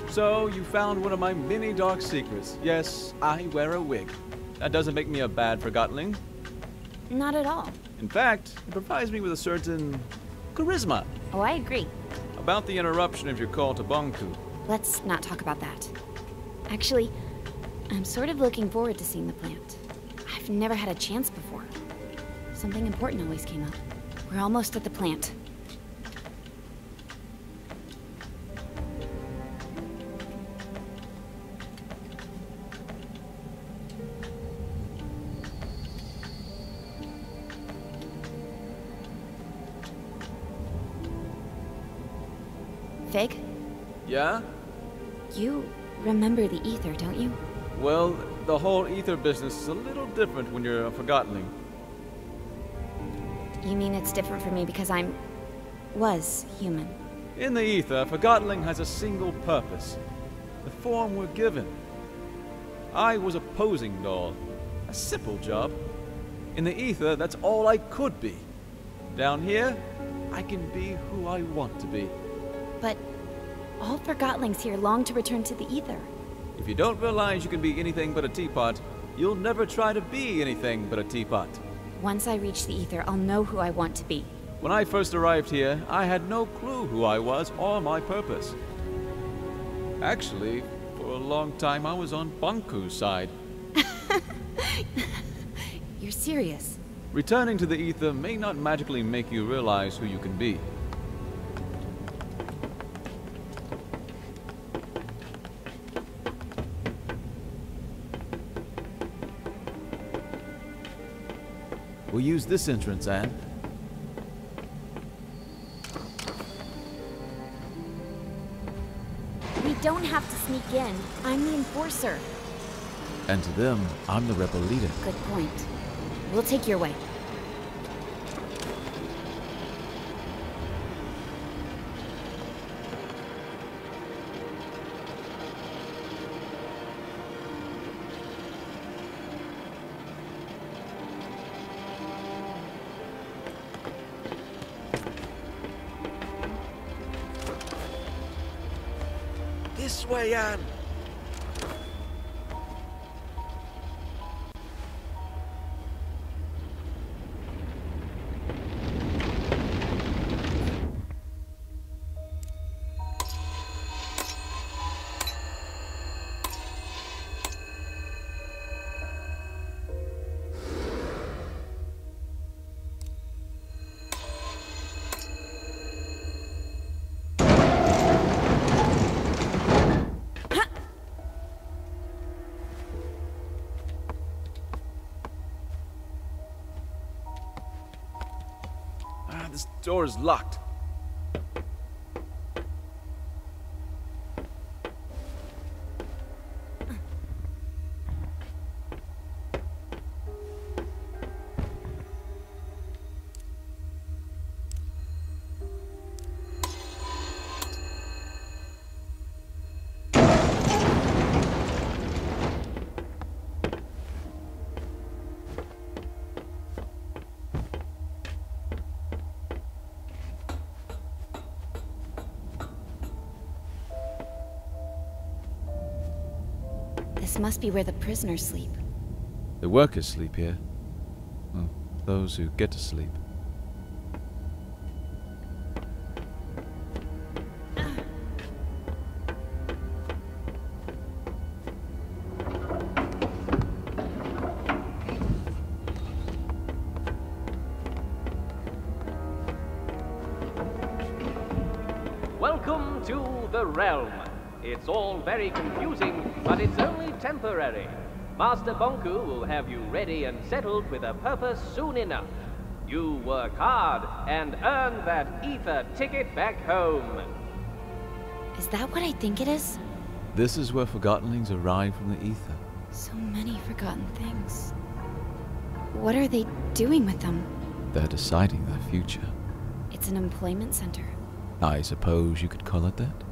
So, you found one of my many dark secrets. Yes, I wear a wig. That doesn't make me a bad Forgottling. Not at all. In fact, it provides me with a certain charisma. Oh, I agree. About the interruption of your call to Banku. Let's not talk about that. Actually, I'm sort of looking forward to seeing the plant. I've never had a chance before. Something important always came up. We're almost at the plant. Fig? Yeah? You remember the ether, don't you? Well, the whole ether business is a little different when you're a Forgottling. You mean it's different for me because was human? In the ether, Forgottling has a single purpose. The form we're given. I was a posing doll. A simple job. In the ether, that's all I could be. Down here, I can be who I want to be. But all Forgottlings here long to return to the ether. If you don't realize you can be anything but a teapot, you'll never try to be anything but a teapot. Once I reach the ether, I'll know who I want to be. When I first arrived here, I had no clue who I was or my purpose. Actually, for a long time I was on Bunku's side. You're serious? Returning to the ether may not magically make you realize who you can be. We'll use this entrance, Anne. We don't have to sneak in. I'm the enforcer. And to them, I'm the rebel leader. Good point. We'll take your way. This way, Anne. This door is locked. This must be where the prisoners sleep. The workers sleep here. Well, those who get to sleep. Welcome to the realm. It's all very confusing, but it's only temporary. Master Bonku will have you ready and settled with a purpose soon enough. You work hard and earn that ether ticket back home. Is that what I think it is? This is where Forgottenlings arrive from the ether. So many forgotten things. What are they doing with them? They're deciding their future. It's an employment center. I suppose you could call it that.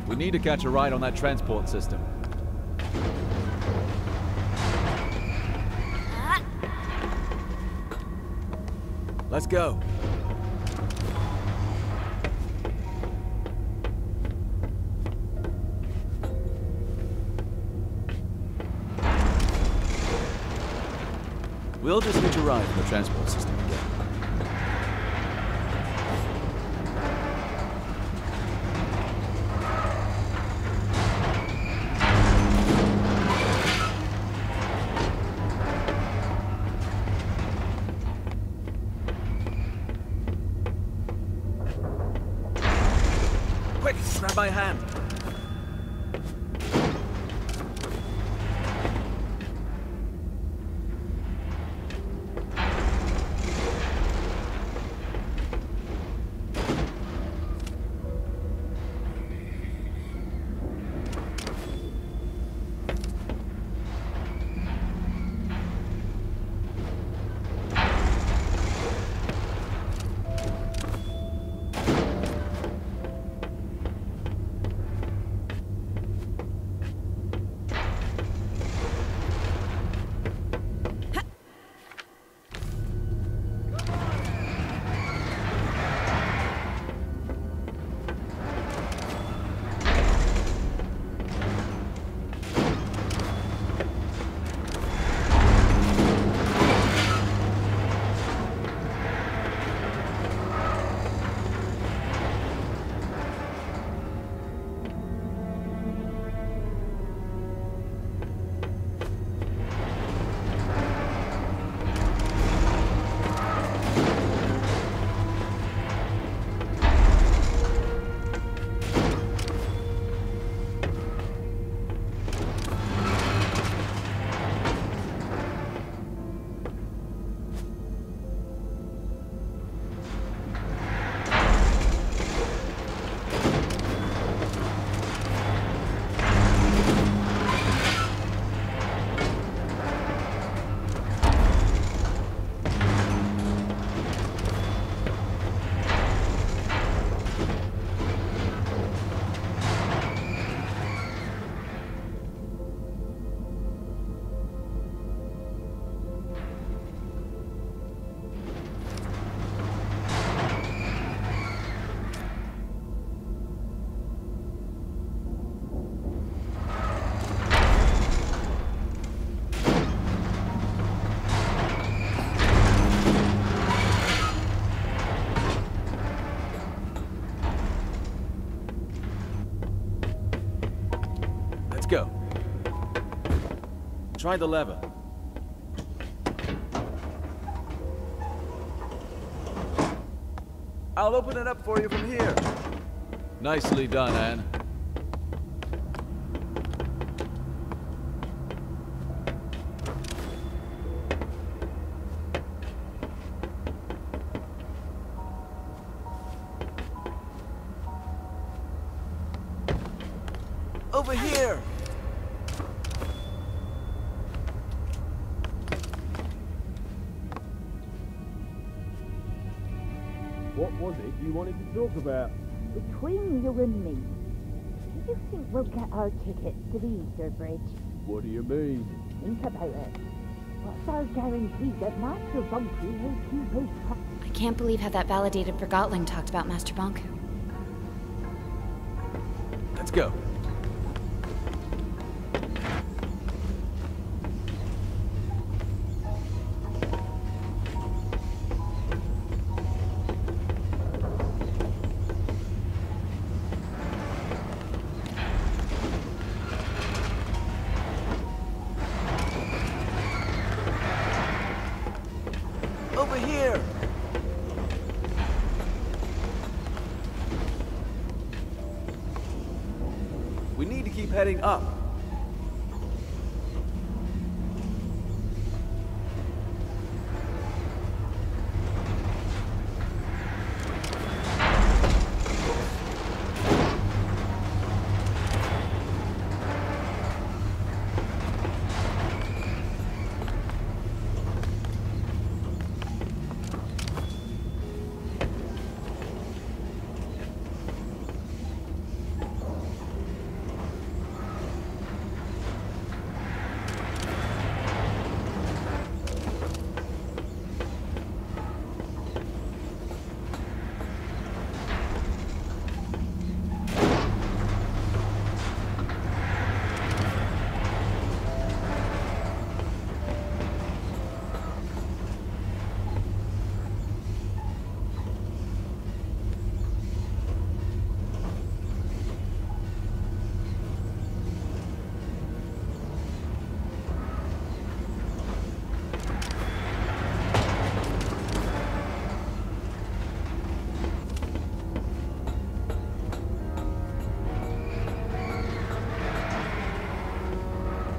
We need to catch a ride on that transport system. Let's go. We'll just hitch a ride on the transport system again. Quick, grab my hand. Try the lever. I'll open it up for you from here. Nicely done, Anne. Over here! What was it you wanted to talk about? Between you and me, do you think we'll get our tickets to the Ether Bridge? What do you mean? Think about it. What's our guarantee that Master Bonku will keep his... I can't believe how that validated Forgotton talked about Master Bonku. Let's go. Over here! We need to keep heading up.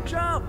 Jump!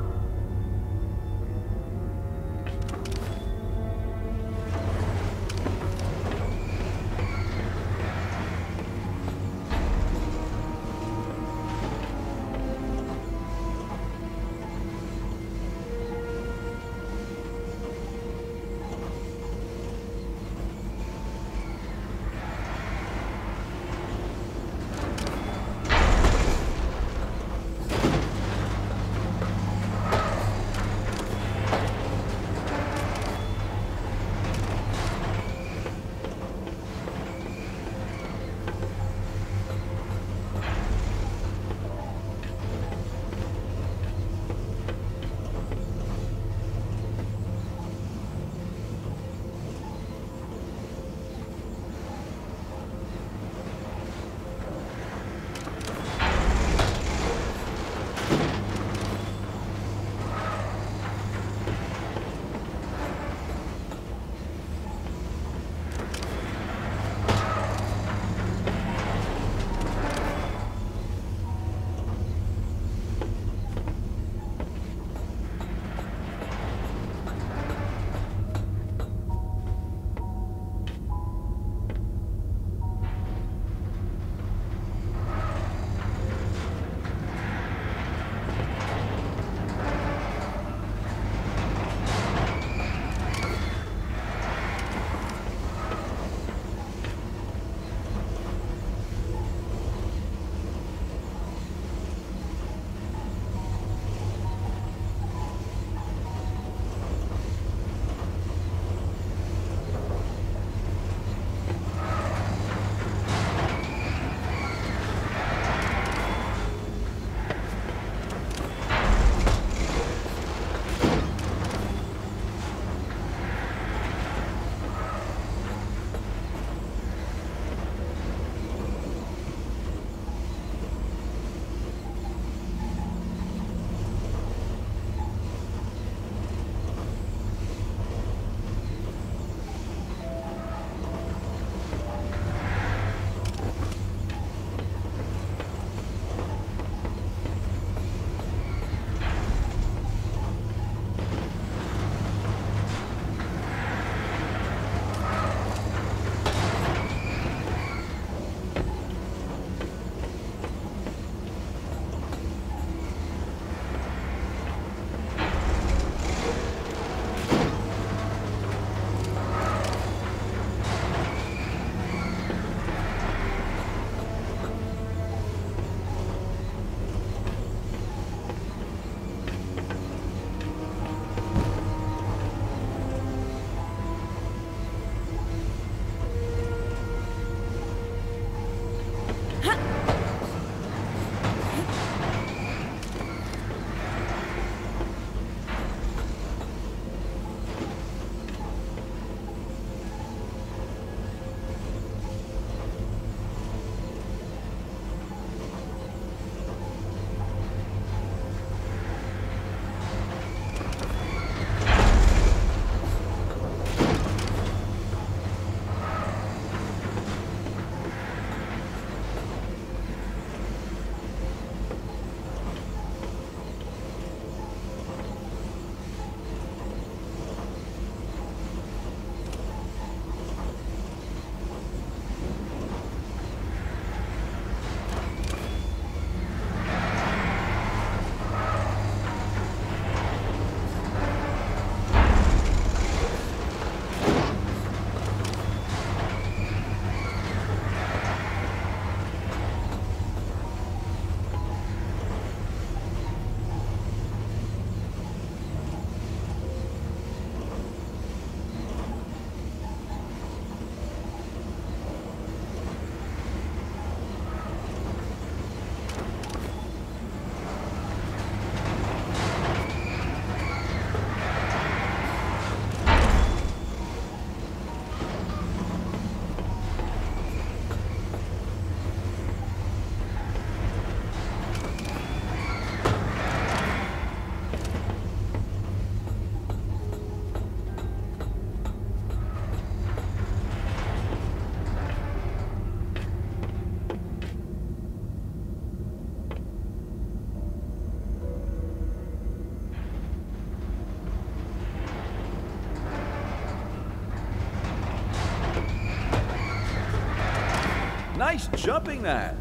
Nice jumping that.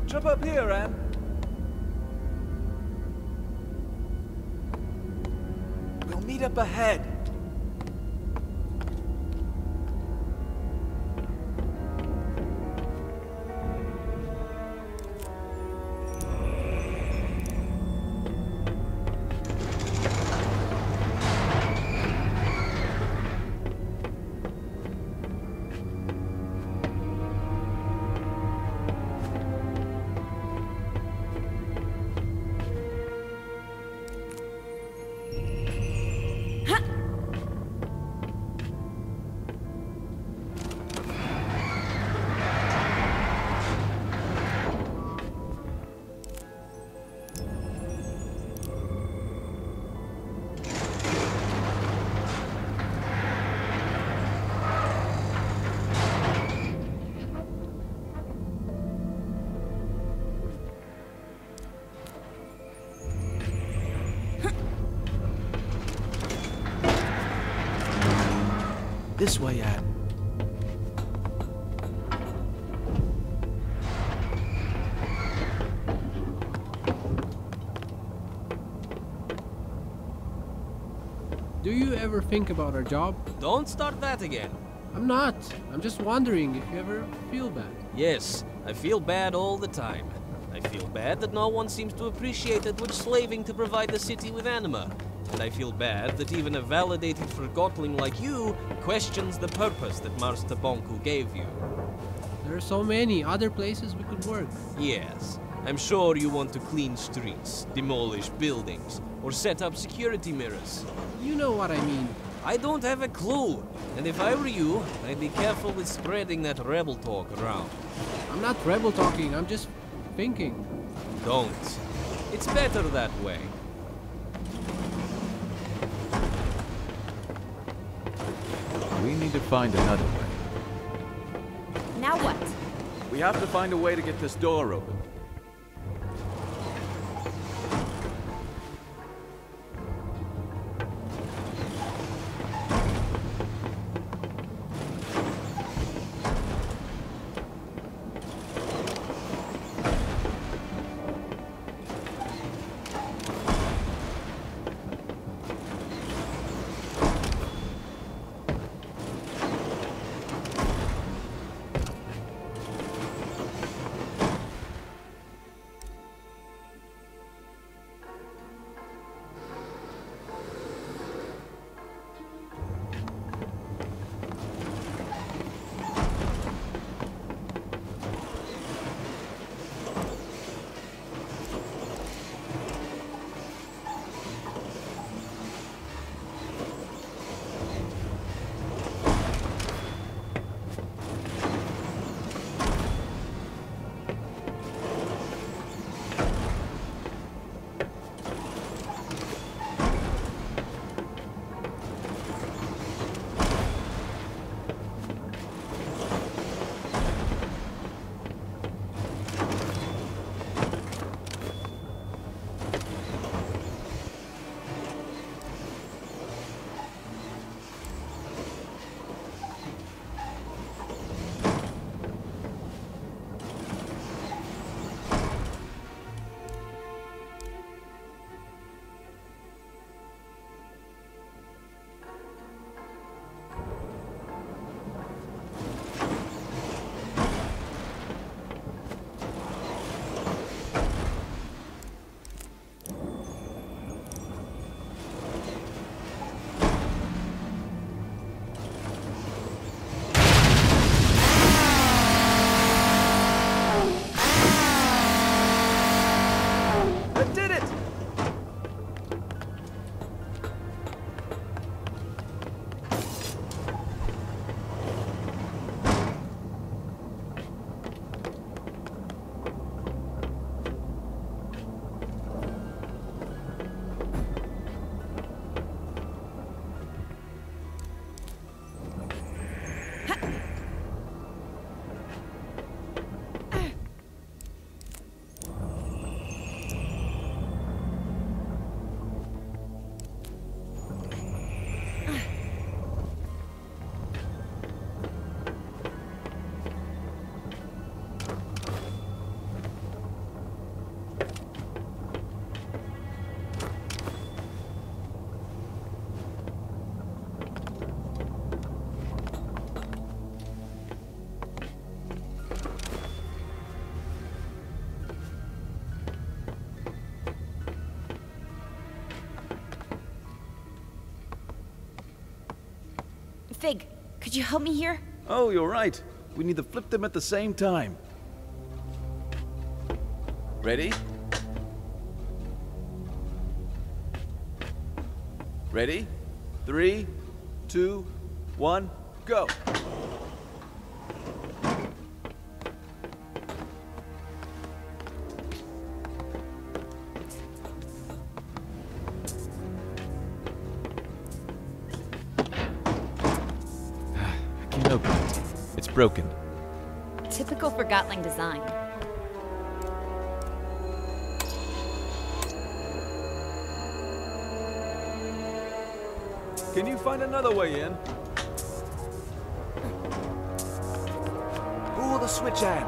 Jump up here, Anne. We'll meet up ahead. This way, Anne. Do you ever think about our job? Don't start that again. I'm not. I'm just wondering if you ever feel bad. Yes, I feel bad all the time. I feel bad that no one seems to appreciate that we're slaving to provide the city with anima. And I feel bad that even a validated Forgottling like you questions the purpose that Master Bonku gave you. There are so many other places we could work. Yes, I'm sure you want to clean streets, demolish buildings, or set up security mirrors. You know what I mean. I don't have a clue, and if I were you, I'd be careful with spreading that rebel talk around. I'm not rebel talking, I'm just thinking. Don't. It's better that way. We need to find another way. Now what? We have to find a way to get this door open. Fig, could you help me here? Oh, you're right. We need to flip them at the same time. Ready? Ready? 3, 2, 1, go! I can't open it. It's broken. Typical Forgotton design. Can you find another way in? Pull the switch, Anne.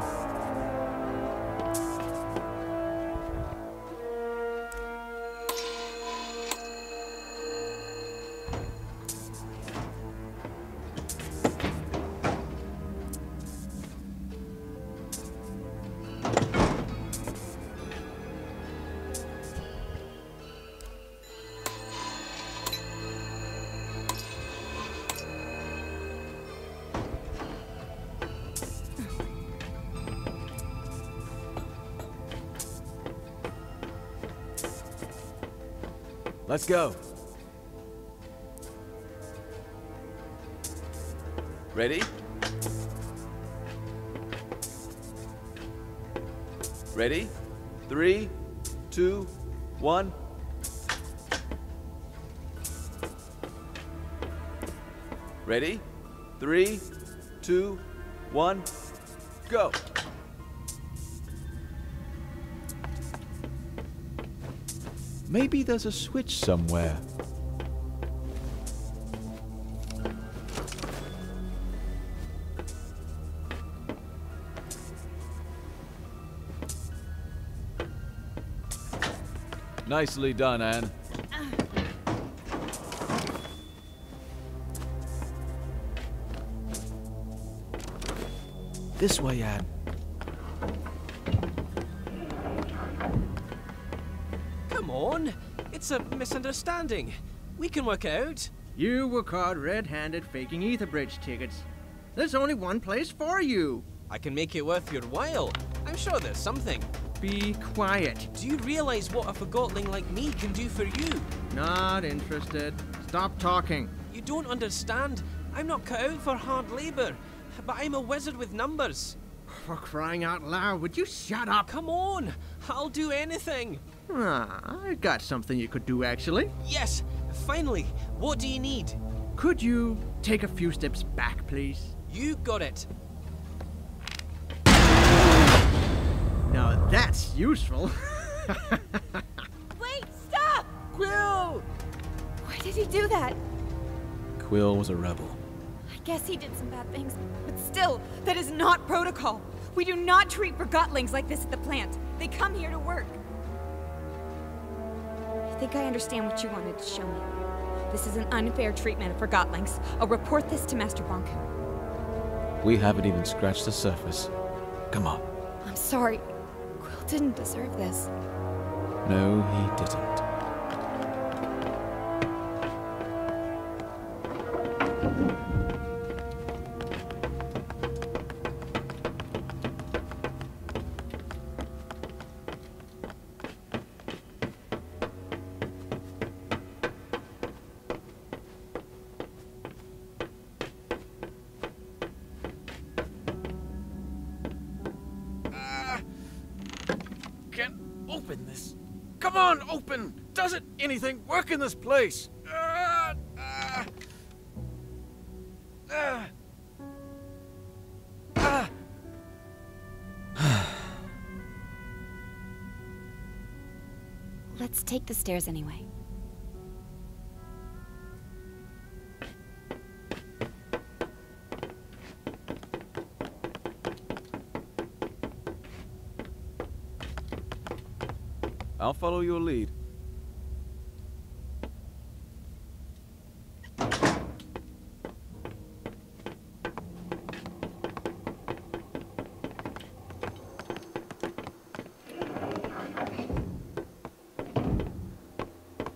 Let's go. Ready? Ready? 3, 2, 1. Ready? 3, 2, 1, go! Maybe there's a switch somewhere. Nicely done, Anne. This way, Anne. Come on! It's a misunderstanding. We can work it out. You were caught red-handed faking Ether Bridge tickets. There's only one place for you. I can make it worth your while. I'm sure there's something. Be quiet. Do you realize what a Forgotling like me can do for you? Not interested. Stop talking. You don't understand. I'm not cut out for hard labor, but I'm a wizard with numbers. For crying out loud, would you shut up? Come on, I'll do anything. I got something you could do, actually. Yes, finally. What do you need? Could you take a few steps back, please? You got it. Now that's useful. Wait, stop! Quill! Why did he do that? Quill was a rebel. I guess he did some bad things, but still, that is not protocol. We do not treat Forgottlings like this at the plant. They come here to work. I think I understand what you wanted to show me. This is an unfair treatment of Forgottlings. I'll report this to Master Bonku. We haven't even scratched the surface. Come on. I'm sorry. Quill didn't deserve this. No, he didn't. Can't open this. Come on, open! Doesn't anything work in this place? Let's take the stairs anyway. I'll follow your lead.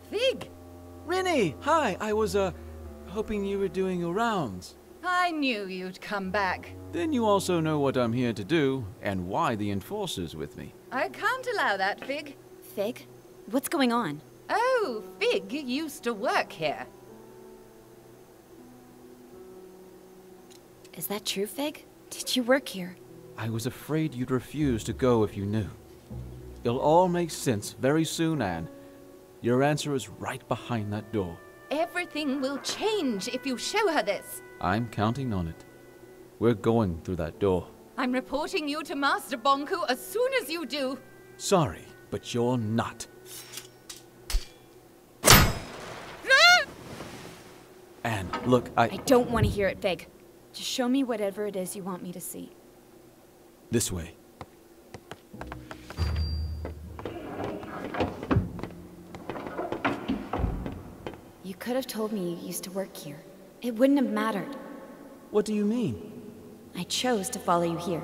Fig! Rennie! Hi, I was, hoping you were doing your rounds. I knew you'd come back. Then you also know what I'm here to do, and why the Enforcer's with me. I can't allow that, Fig. Fig? What's going on? Oh, Fig used to work here. Is that true, Fig? Did you work here? I was afraid you'd refuse to go if you knew. It'll all make sense very soon, Anne. Your answer is right behind that door. Everything will change if you show her this. I'm counting on it. We're going through that door. I'm reporting you to Master Bonku as soon as you do. Sorry, but you're not. Anne, look, I don't want to hear it, Fig. Just show me whatever it is you want me to see. This way. You could have told me you used to work here. It wouldn't have mattered. What do you mean? I chose to follow you here,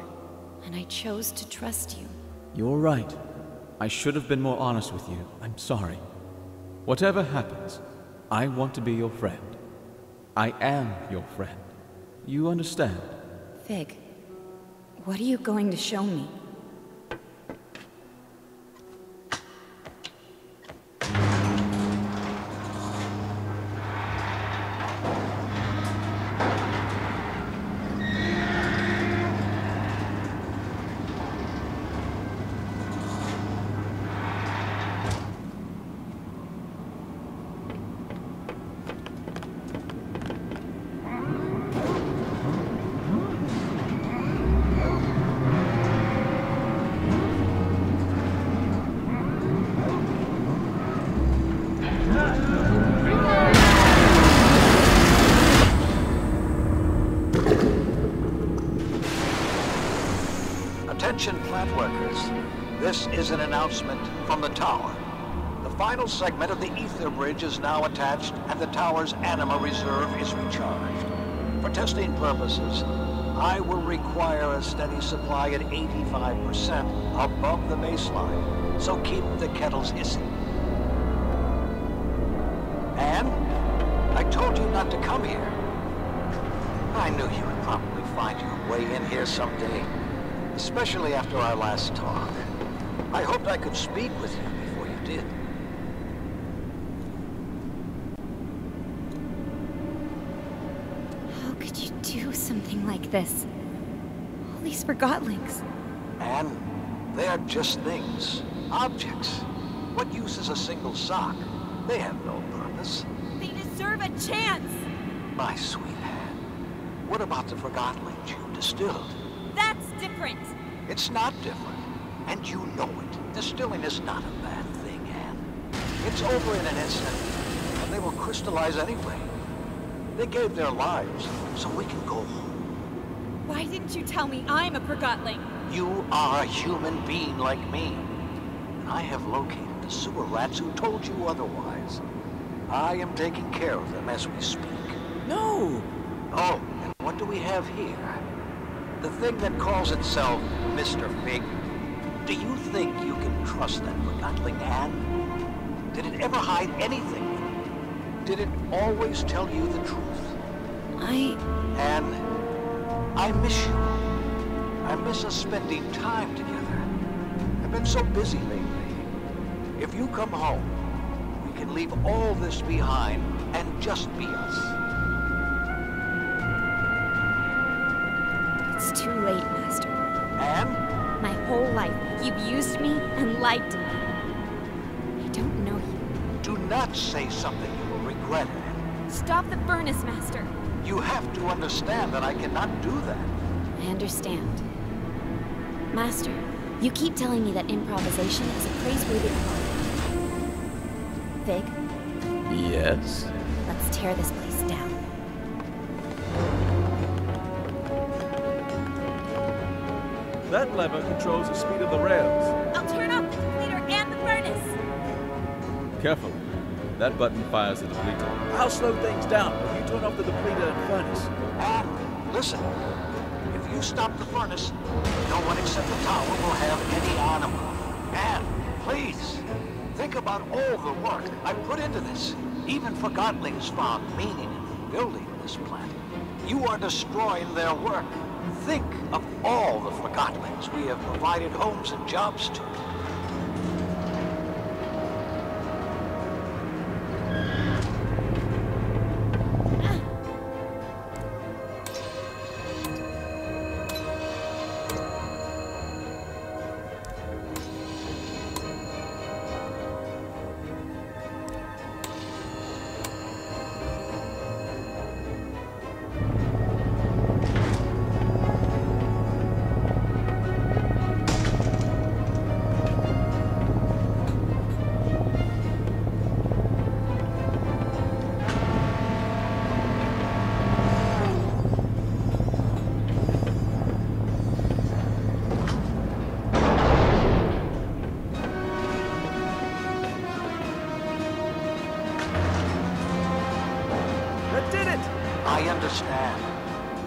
and I chose to trust you. You're right. I should have been more honest with you. I'm sorry. Whatever happens, I want to be your friend. I am your friend. You understand? Fig, what are you going to show me? Attention plant workers. This is an announcement from the tower. The final segment of the ether bridge is now attached and the tower's anima reserve is recharged. For testing purposes, I will require a steady supply at 85% above the baseline, so keep the kettles hissing. Anne, I told you not to come here. I knew you would probably find your way in here someday. Especially after our last talk. I hoped I could speak with you before you did. How could you do something like this? All these Forgottlings. And they're just things. Objects. What use is a single sock? They have no purpose. They deserve a chance! My sweet Anne, what about the Forgottlings you distilled? That's different. It's not different, and you know it. Distilling is not a bad thing, Anne. It's over in an instant, and they will crystallize anyway. They gave their lives, so we can go home. Why didn't you tell me I'm a Forgottling? You are a human being like me. And I have located the sewer rats who told you otherwise. I am taking care of them as we speak. No! Oh, and what do we have here? The thing that calls itself Mr. Fig. Do you think you can trust that Forgottling Anne? Did it ever hide anything? Did it always tell you the truth? Anne, I miss you. I miss us spending time together. I've been so busy lately. If you come home, we can leave all this behind and just be us. It's too late, Master. Anne? My whole life, you've used me and lied to me. I don't know you. Do not say something you will regret, Anne. Stop the furnace, Master. You have to understand that I cannot do that. I understand. Master, you keep telling me that improvisation is a praiseworthy quality. Fig? Yes? Let's tear this place down. That lever controls the speed of the rails. I'll turn off the depleter and the furnace. Careful. That button fires the depleter. I'll slow things down if you turn off the depleter and furnace. Anne, listen. If you stop the furnace, no one except the tower will have any anima. Anne, please. Think about all the work I put into this. Even Forgottlings found meaning in building this planet, you are destroying their work. Think of all the Forgottonans we have provided homes and jobs to. I understand.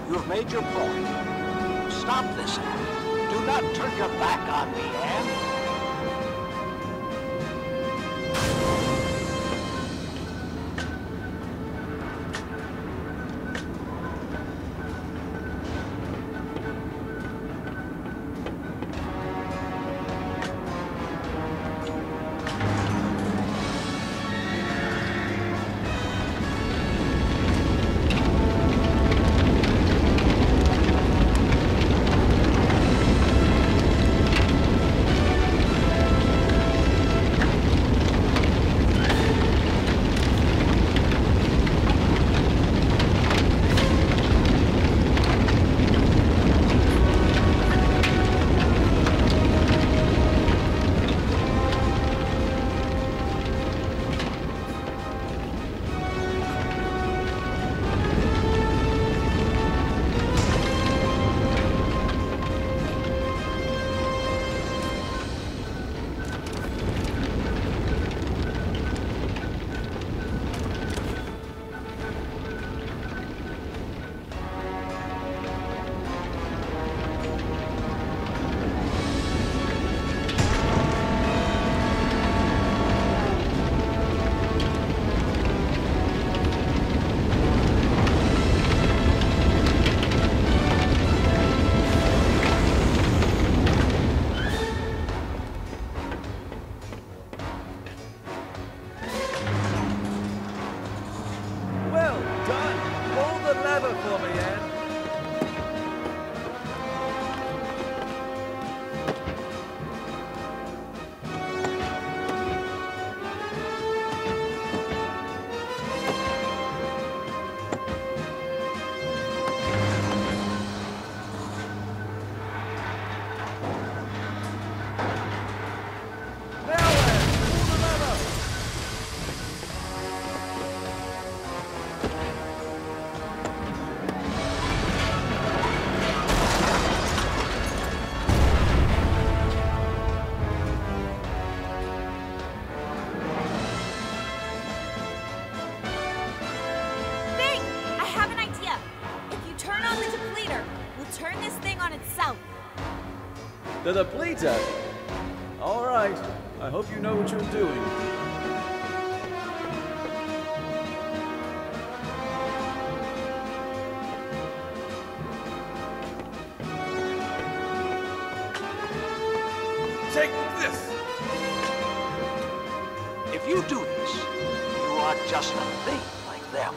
You have made your point. Stop this, Anne. Do not turn your back on me, Anne. The depleter? All right. I hope you know what you're doing. Take this! If you do this, you are just a thing like them.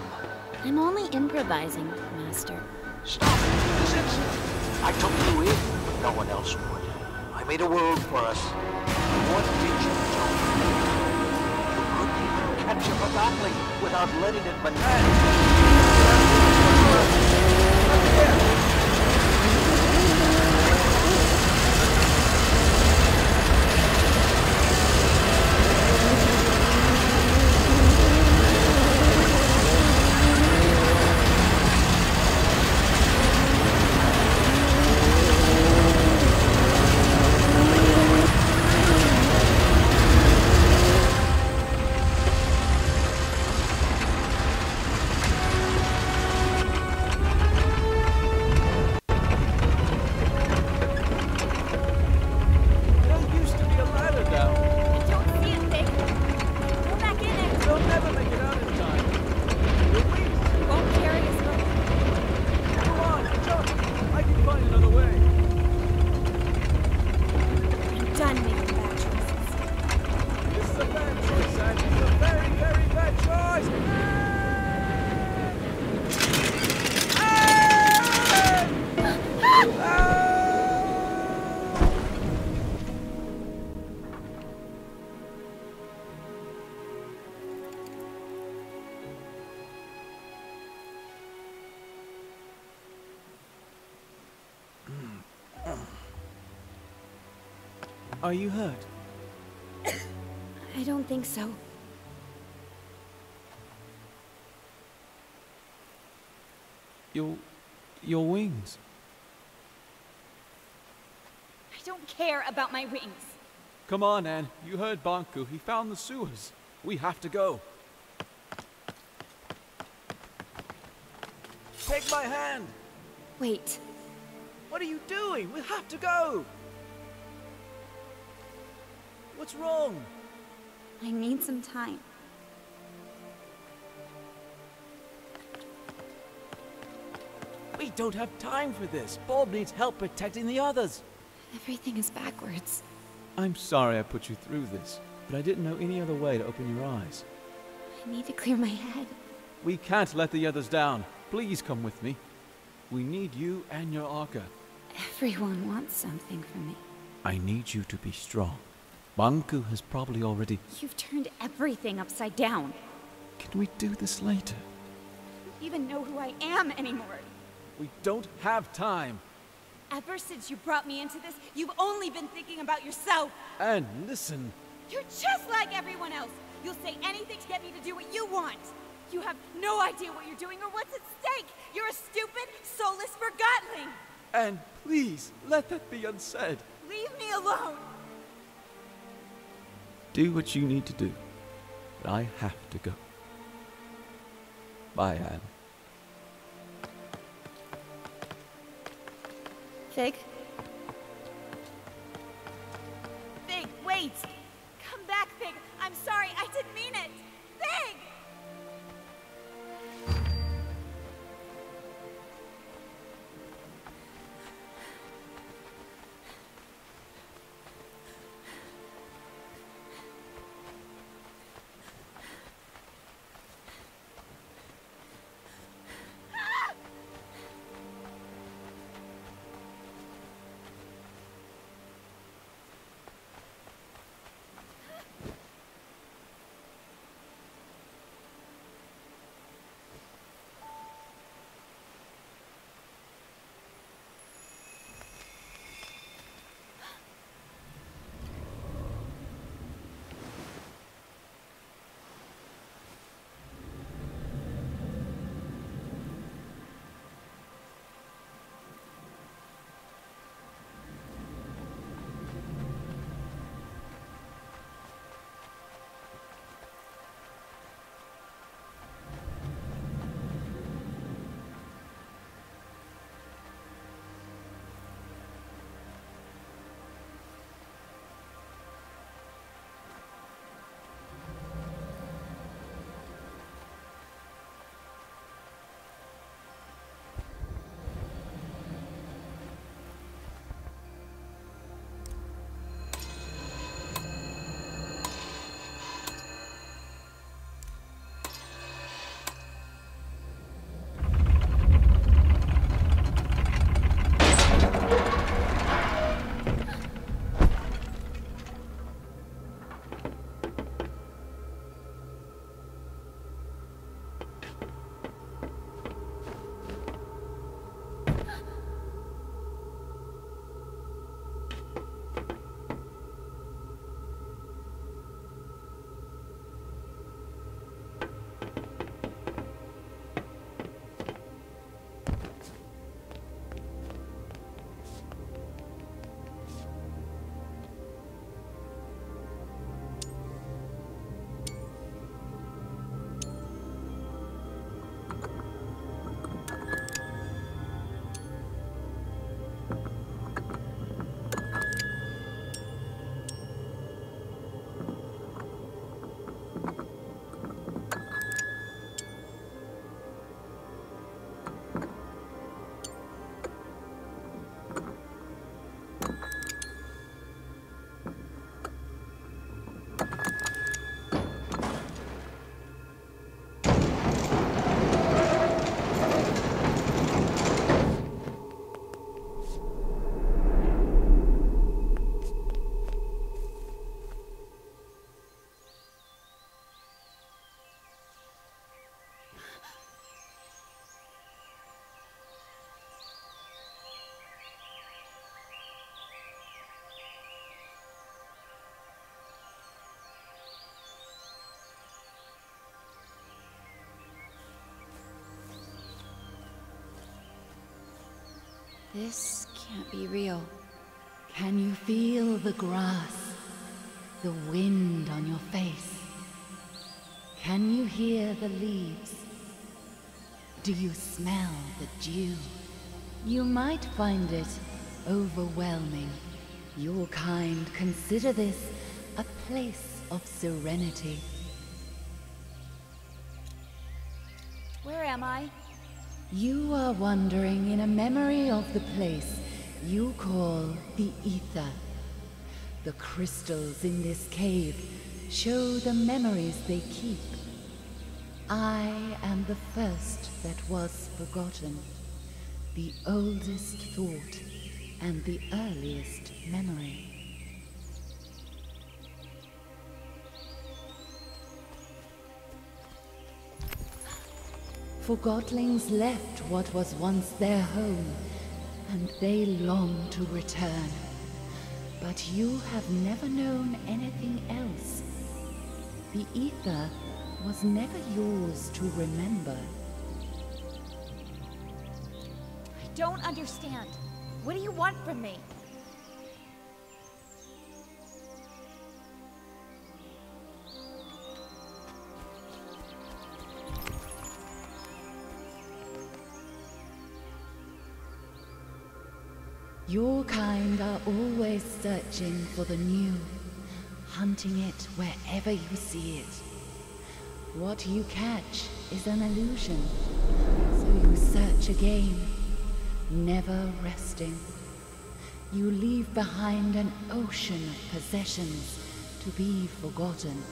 I'm only improvising, Master. Stop it this instant. I took you in when no one else would. I made a world for us. What did you do? You couldn't even catch a Forgotton without letting it manage. Are you hurt? I don't think so. Your wings. I don't care about my wings. Come on, Anne. You heard Bonku. He found the sewers. We have to go. Take my hand! Wait. What are you doing? We have to go! What's wrong? I need some time. We don't have time for this. Bob needs help protecting the others. Everything is backwards. I'm sorry I put you through this, but I didn't know any other way to open your eyes. I need to clear my head. We can't let the others down. Please come with me. We need you and your Arca. Everyone wants something from me. I need you to be strong. Banku has probably already... You've turned everything upside down. Can we do this later? I don't even know who I am anymore. We don't have time. Ever since you brought me into this, you've only been thinking about yourself. And listen. You're just like everyone else. You'll say anything to get me to do what you want. You have no idea what you're doing or what's at stake. You're a stupid, soulless Forgotton. And please, let that be unsaid. Leave me alone. Do what you need to do. But I have to go. Bye, Anne. Fig? Fig, wait! Come back, Fig! I'm sorry, I didn't mean it! Fig! This can't be real. Can you feel the grass, the wind on your face? Can you hear the leaves? Do you smell the dew? You might find it overwhelming. Your kind consider this a place of serenity. Where am I? You are wandering in a memory of the place you call the Ether. The crystals in this cave show the memories they keep. I am the first that was forgotten, the oldest thought and the earliest memory. Forgotlings left what was once their home, and they long to return. But you have never known anything else. The Ether was never yours to remember. I don't understand. What do you want from me? Your kind are always searching for the new, hunting it wherever you see it. What you catch is an illusion, so you search again, never resting. You leave behind an ocean of possessions to be forgotten.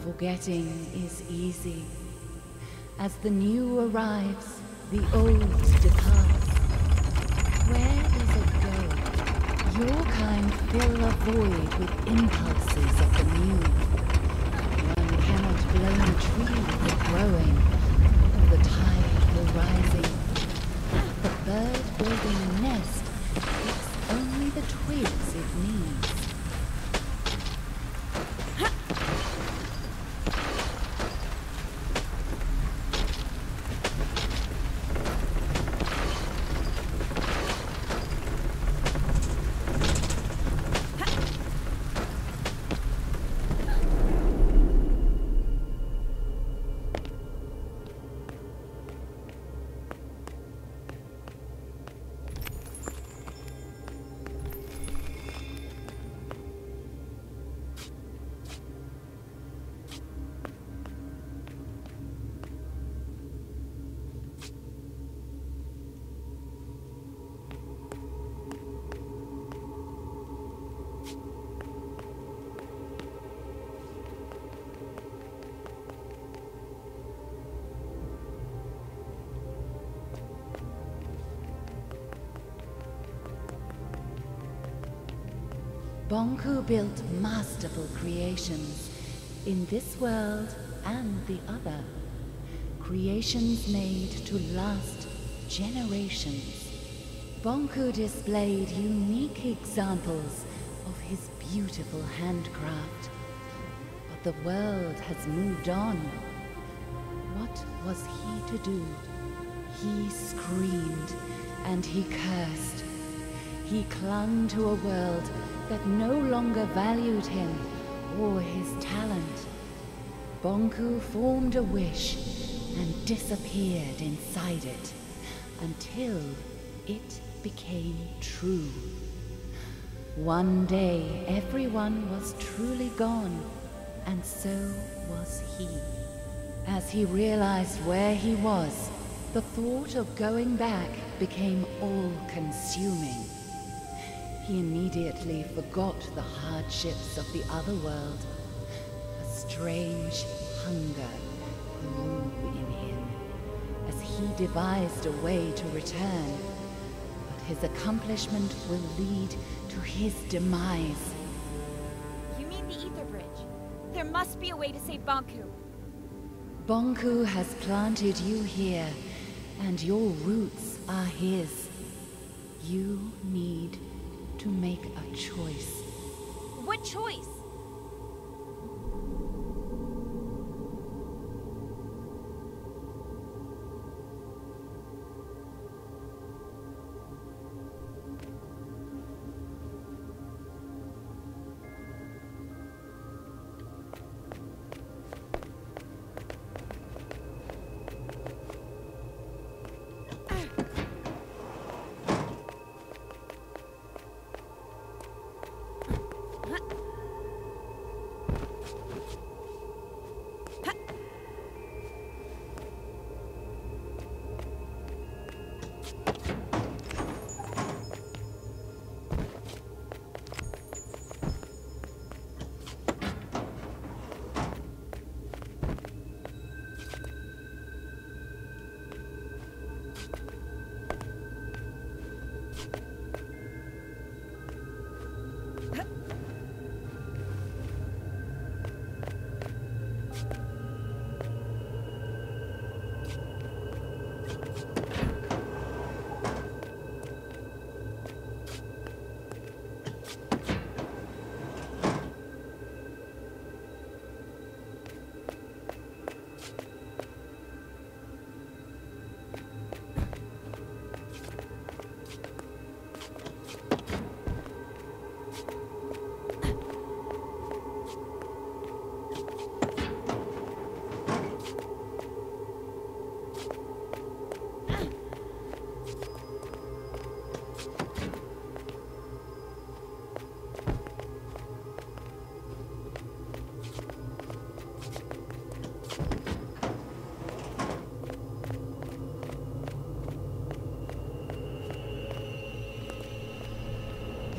Forgetting is easy. As the new arrives, the old departs. Where does it go? Your kind fill a void with impulses of the new. One cannot blame a tree for growing, or the tide for rising. The bird building a nest picks only the twigs it needs. Bonku built masterful creations in this world and the other. Creations made to last generations. Bonku displayed unique examples of his beautiful handcraft. But the world has moved on. What was he to do? He screamed and he cursed. He clung to a world that no longer valued him or his talent. Bonku formed a wish and disappeared inside it until it became true. One day everyone was truly gone, and so was he. As he realized where he was, the thought of going back became all-consuming. He immediately forgot the hardships of the other world. A strange, hunger grew in him as he devised a way to return. But his accomplishment will lead to his demise. You mean the Ether Bridge? There must be a way to save Bonku. Bonku has planted you here, and your roots are his. You need to make a choice. What choice?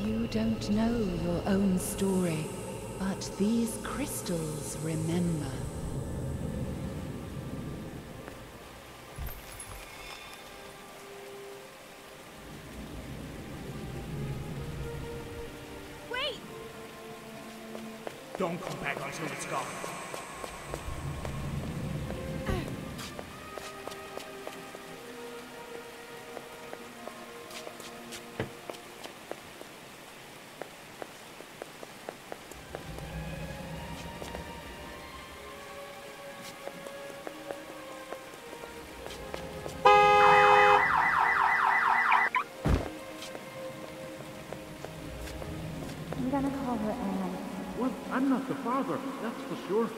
You don't know your own story, but these crystals remember. Wait! Don't come back until it's gone. I'm gonna call her Anne. Well, I'm not the father, that's for sure.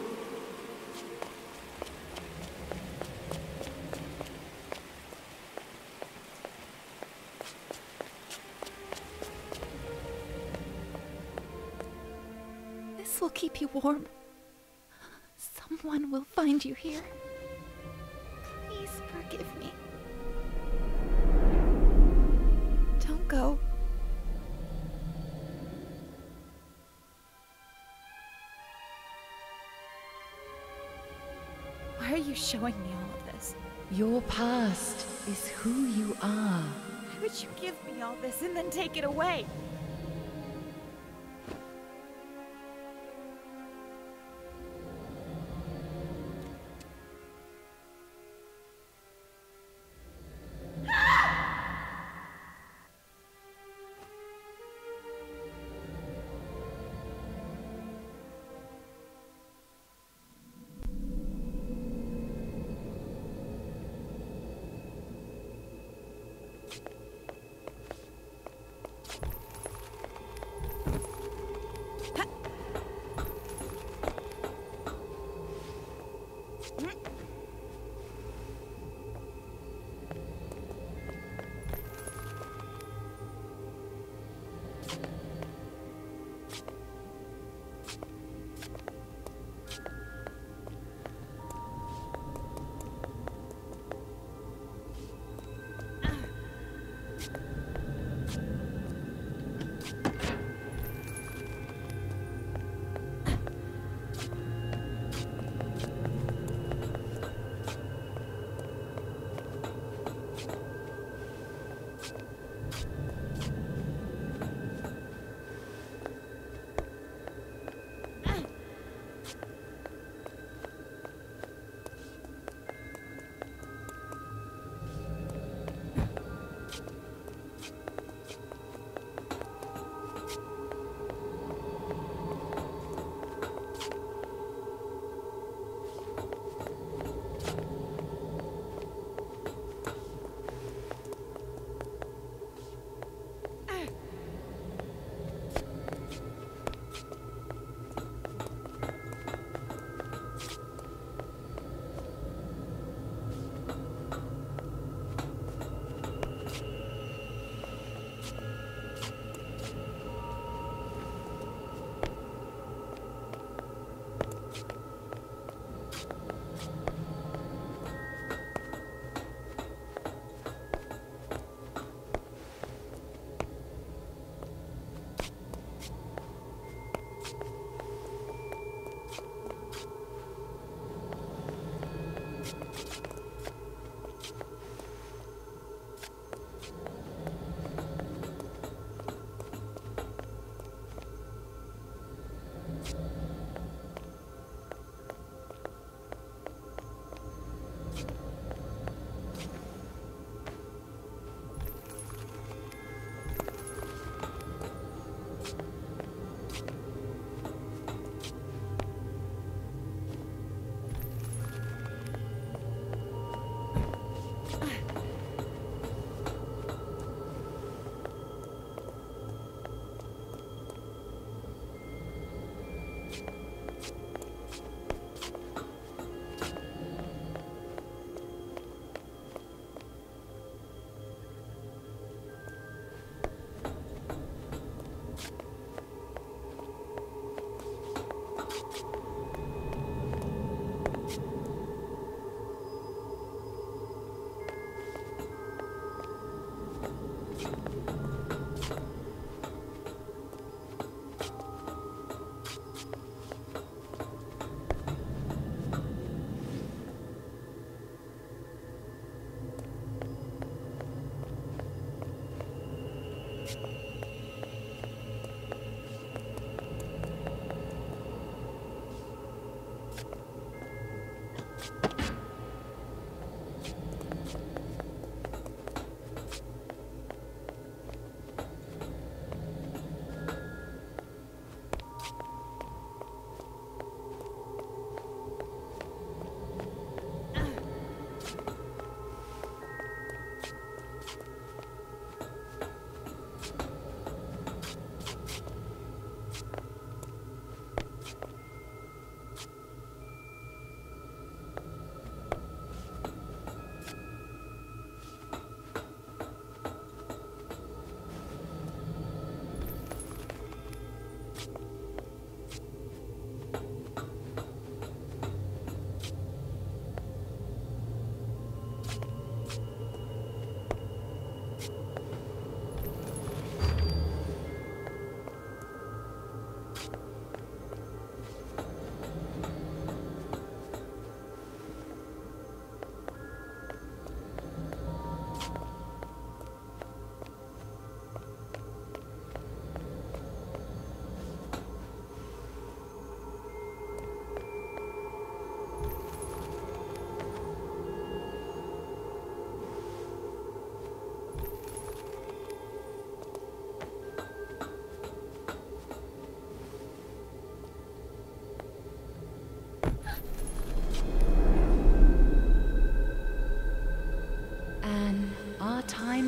This will keep you warm. Someone will find you here. Please forgive me. Don't go. Why are you showing me all of this? Your past is who you are. Why would you give me all this and then take it away?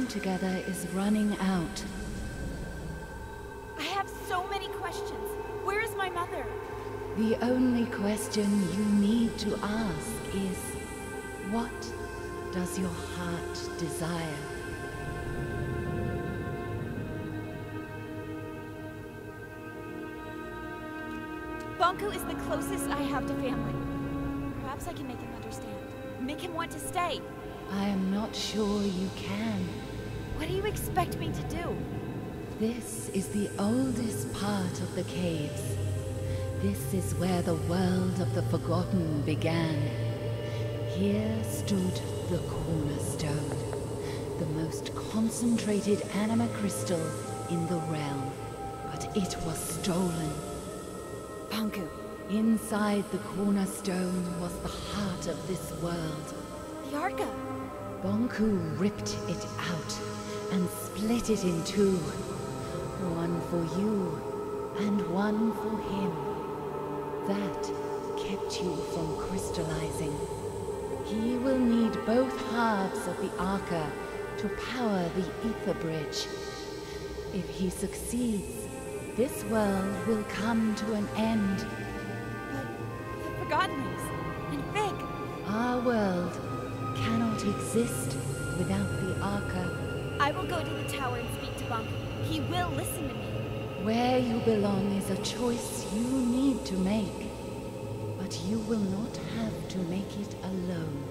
Together is running out. I have so many questions. Where is my mother? The only question you need to ask is, what does your heart desire? Bonku is the closest I have to family. Perhaps I can make him understand. Make him want to stay. I am not sure you can. What do you expect me to do? This is the oldest part of the caves. This is where the world of the Forgotten began. Here stood the cornerstone, the most concentrated anima crystal in the realm. But it was stolen. Bonku. Inside the cornerstone was the heart of this world. The Arca. Bonku ripped it out and split it in two. One for you, and one for him. That kept you from crystallizing. He will need both halves of the Arca to power the Ether Bridge. If he succeeds, this world will come to an end. But the Forgottenlings and Fig. Our world cannot exist without the Arca. I will go to the tower and speak to Bonku. He will listen to me. Where you belong is a choice you need to make. But you will not have to make it alone.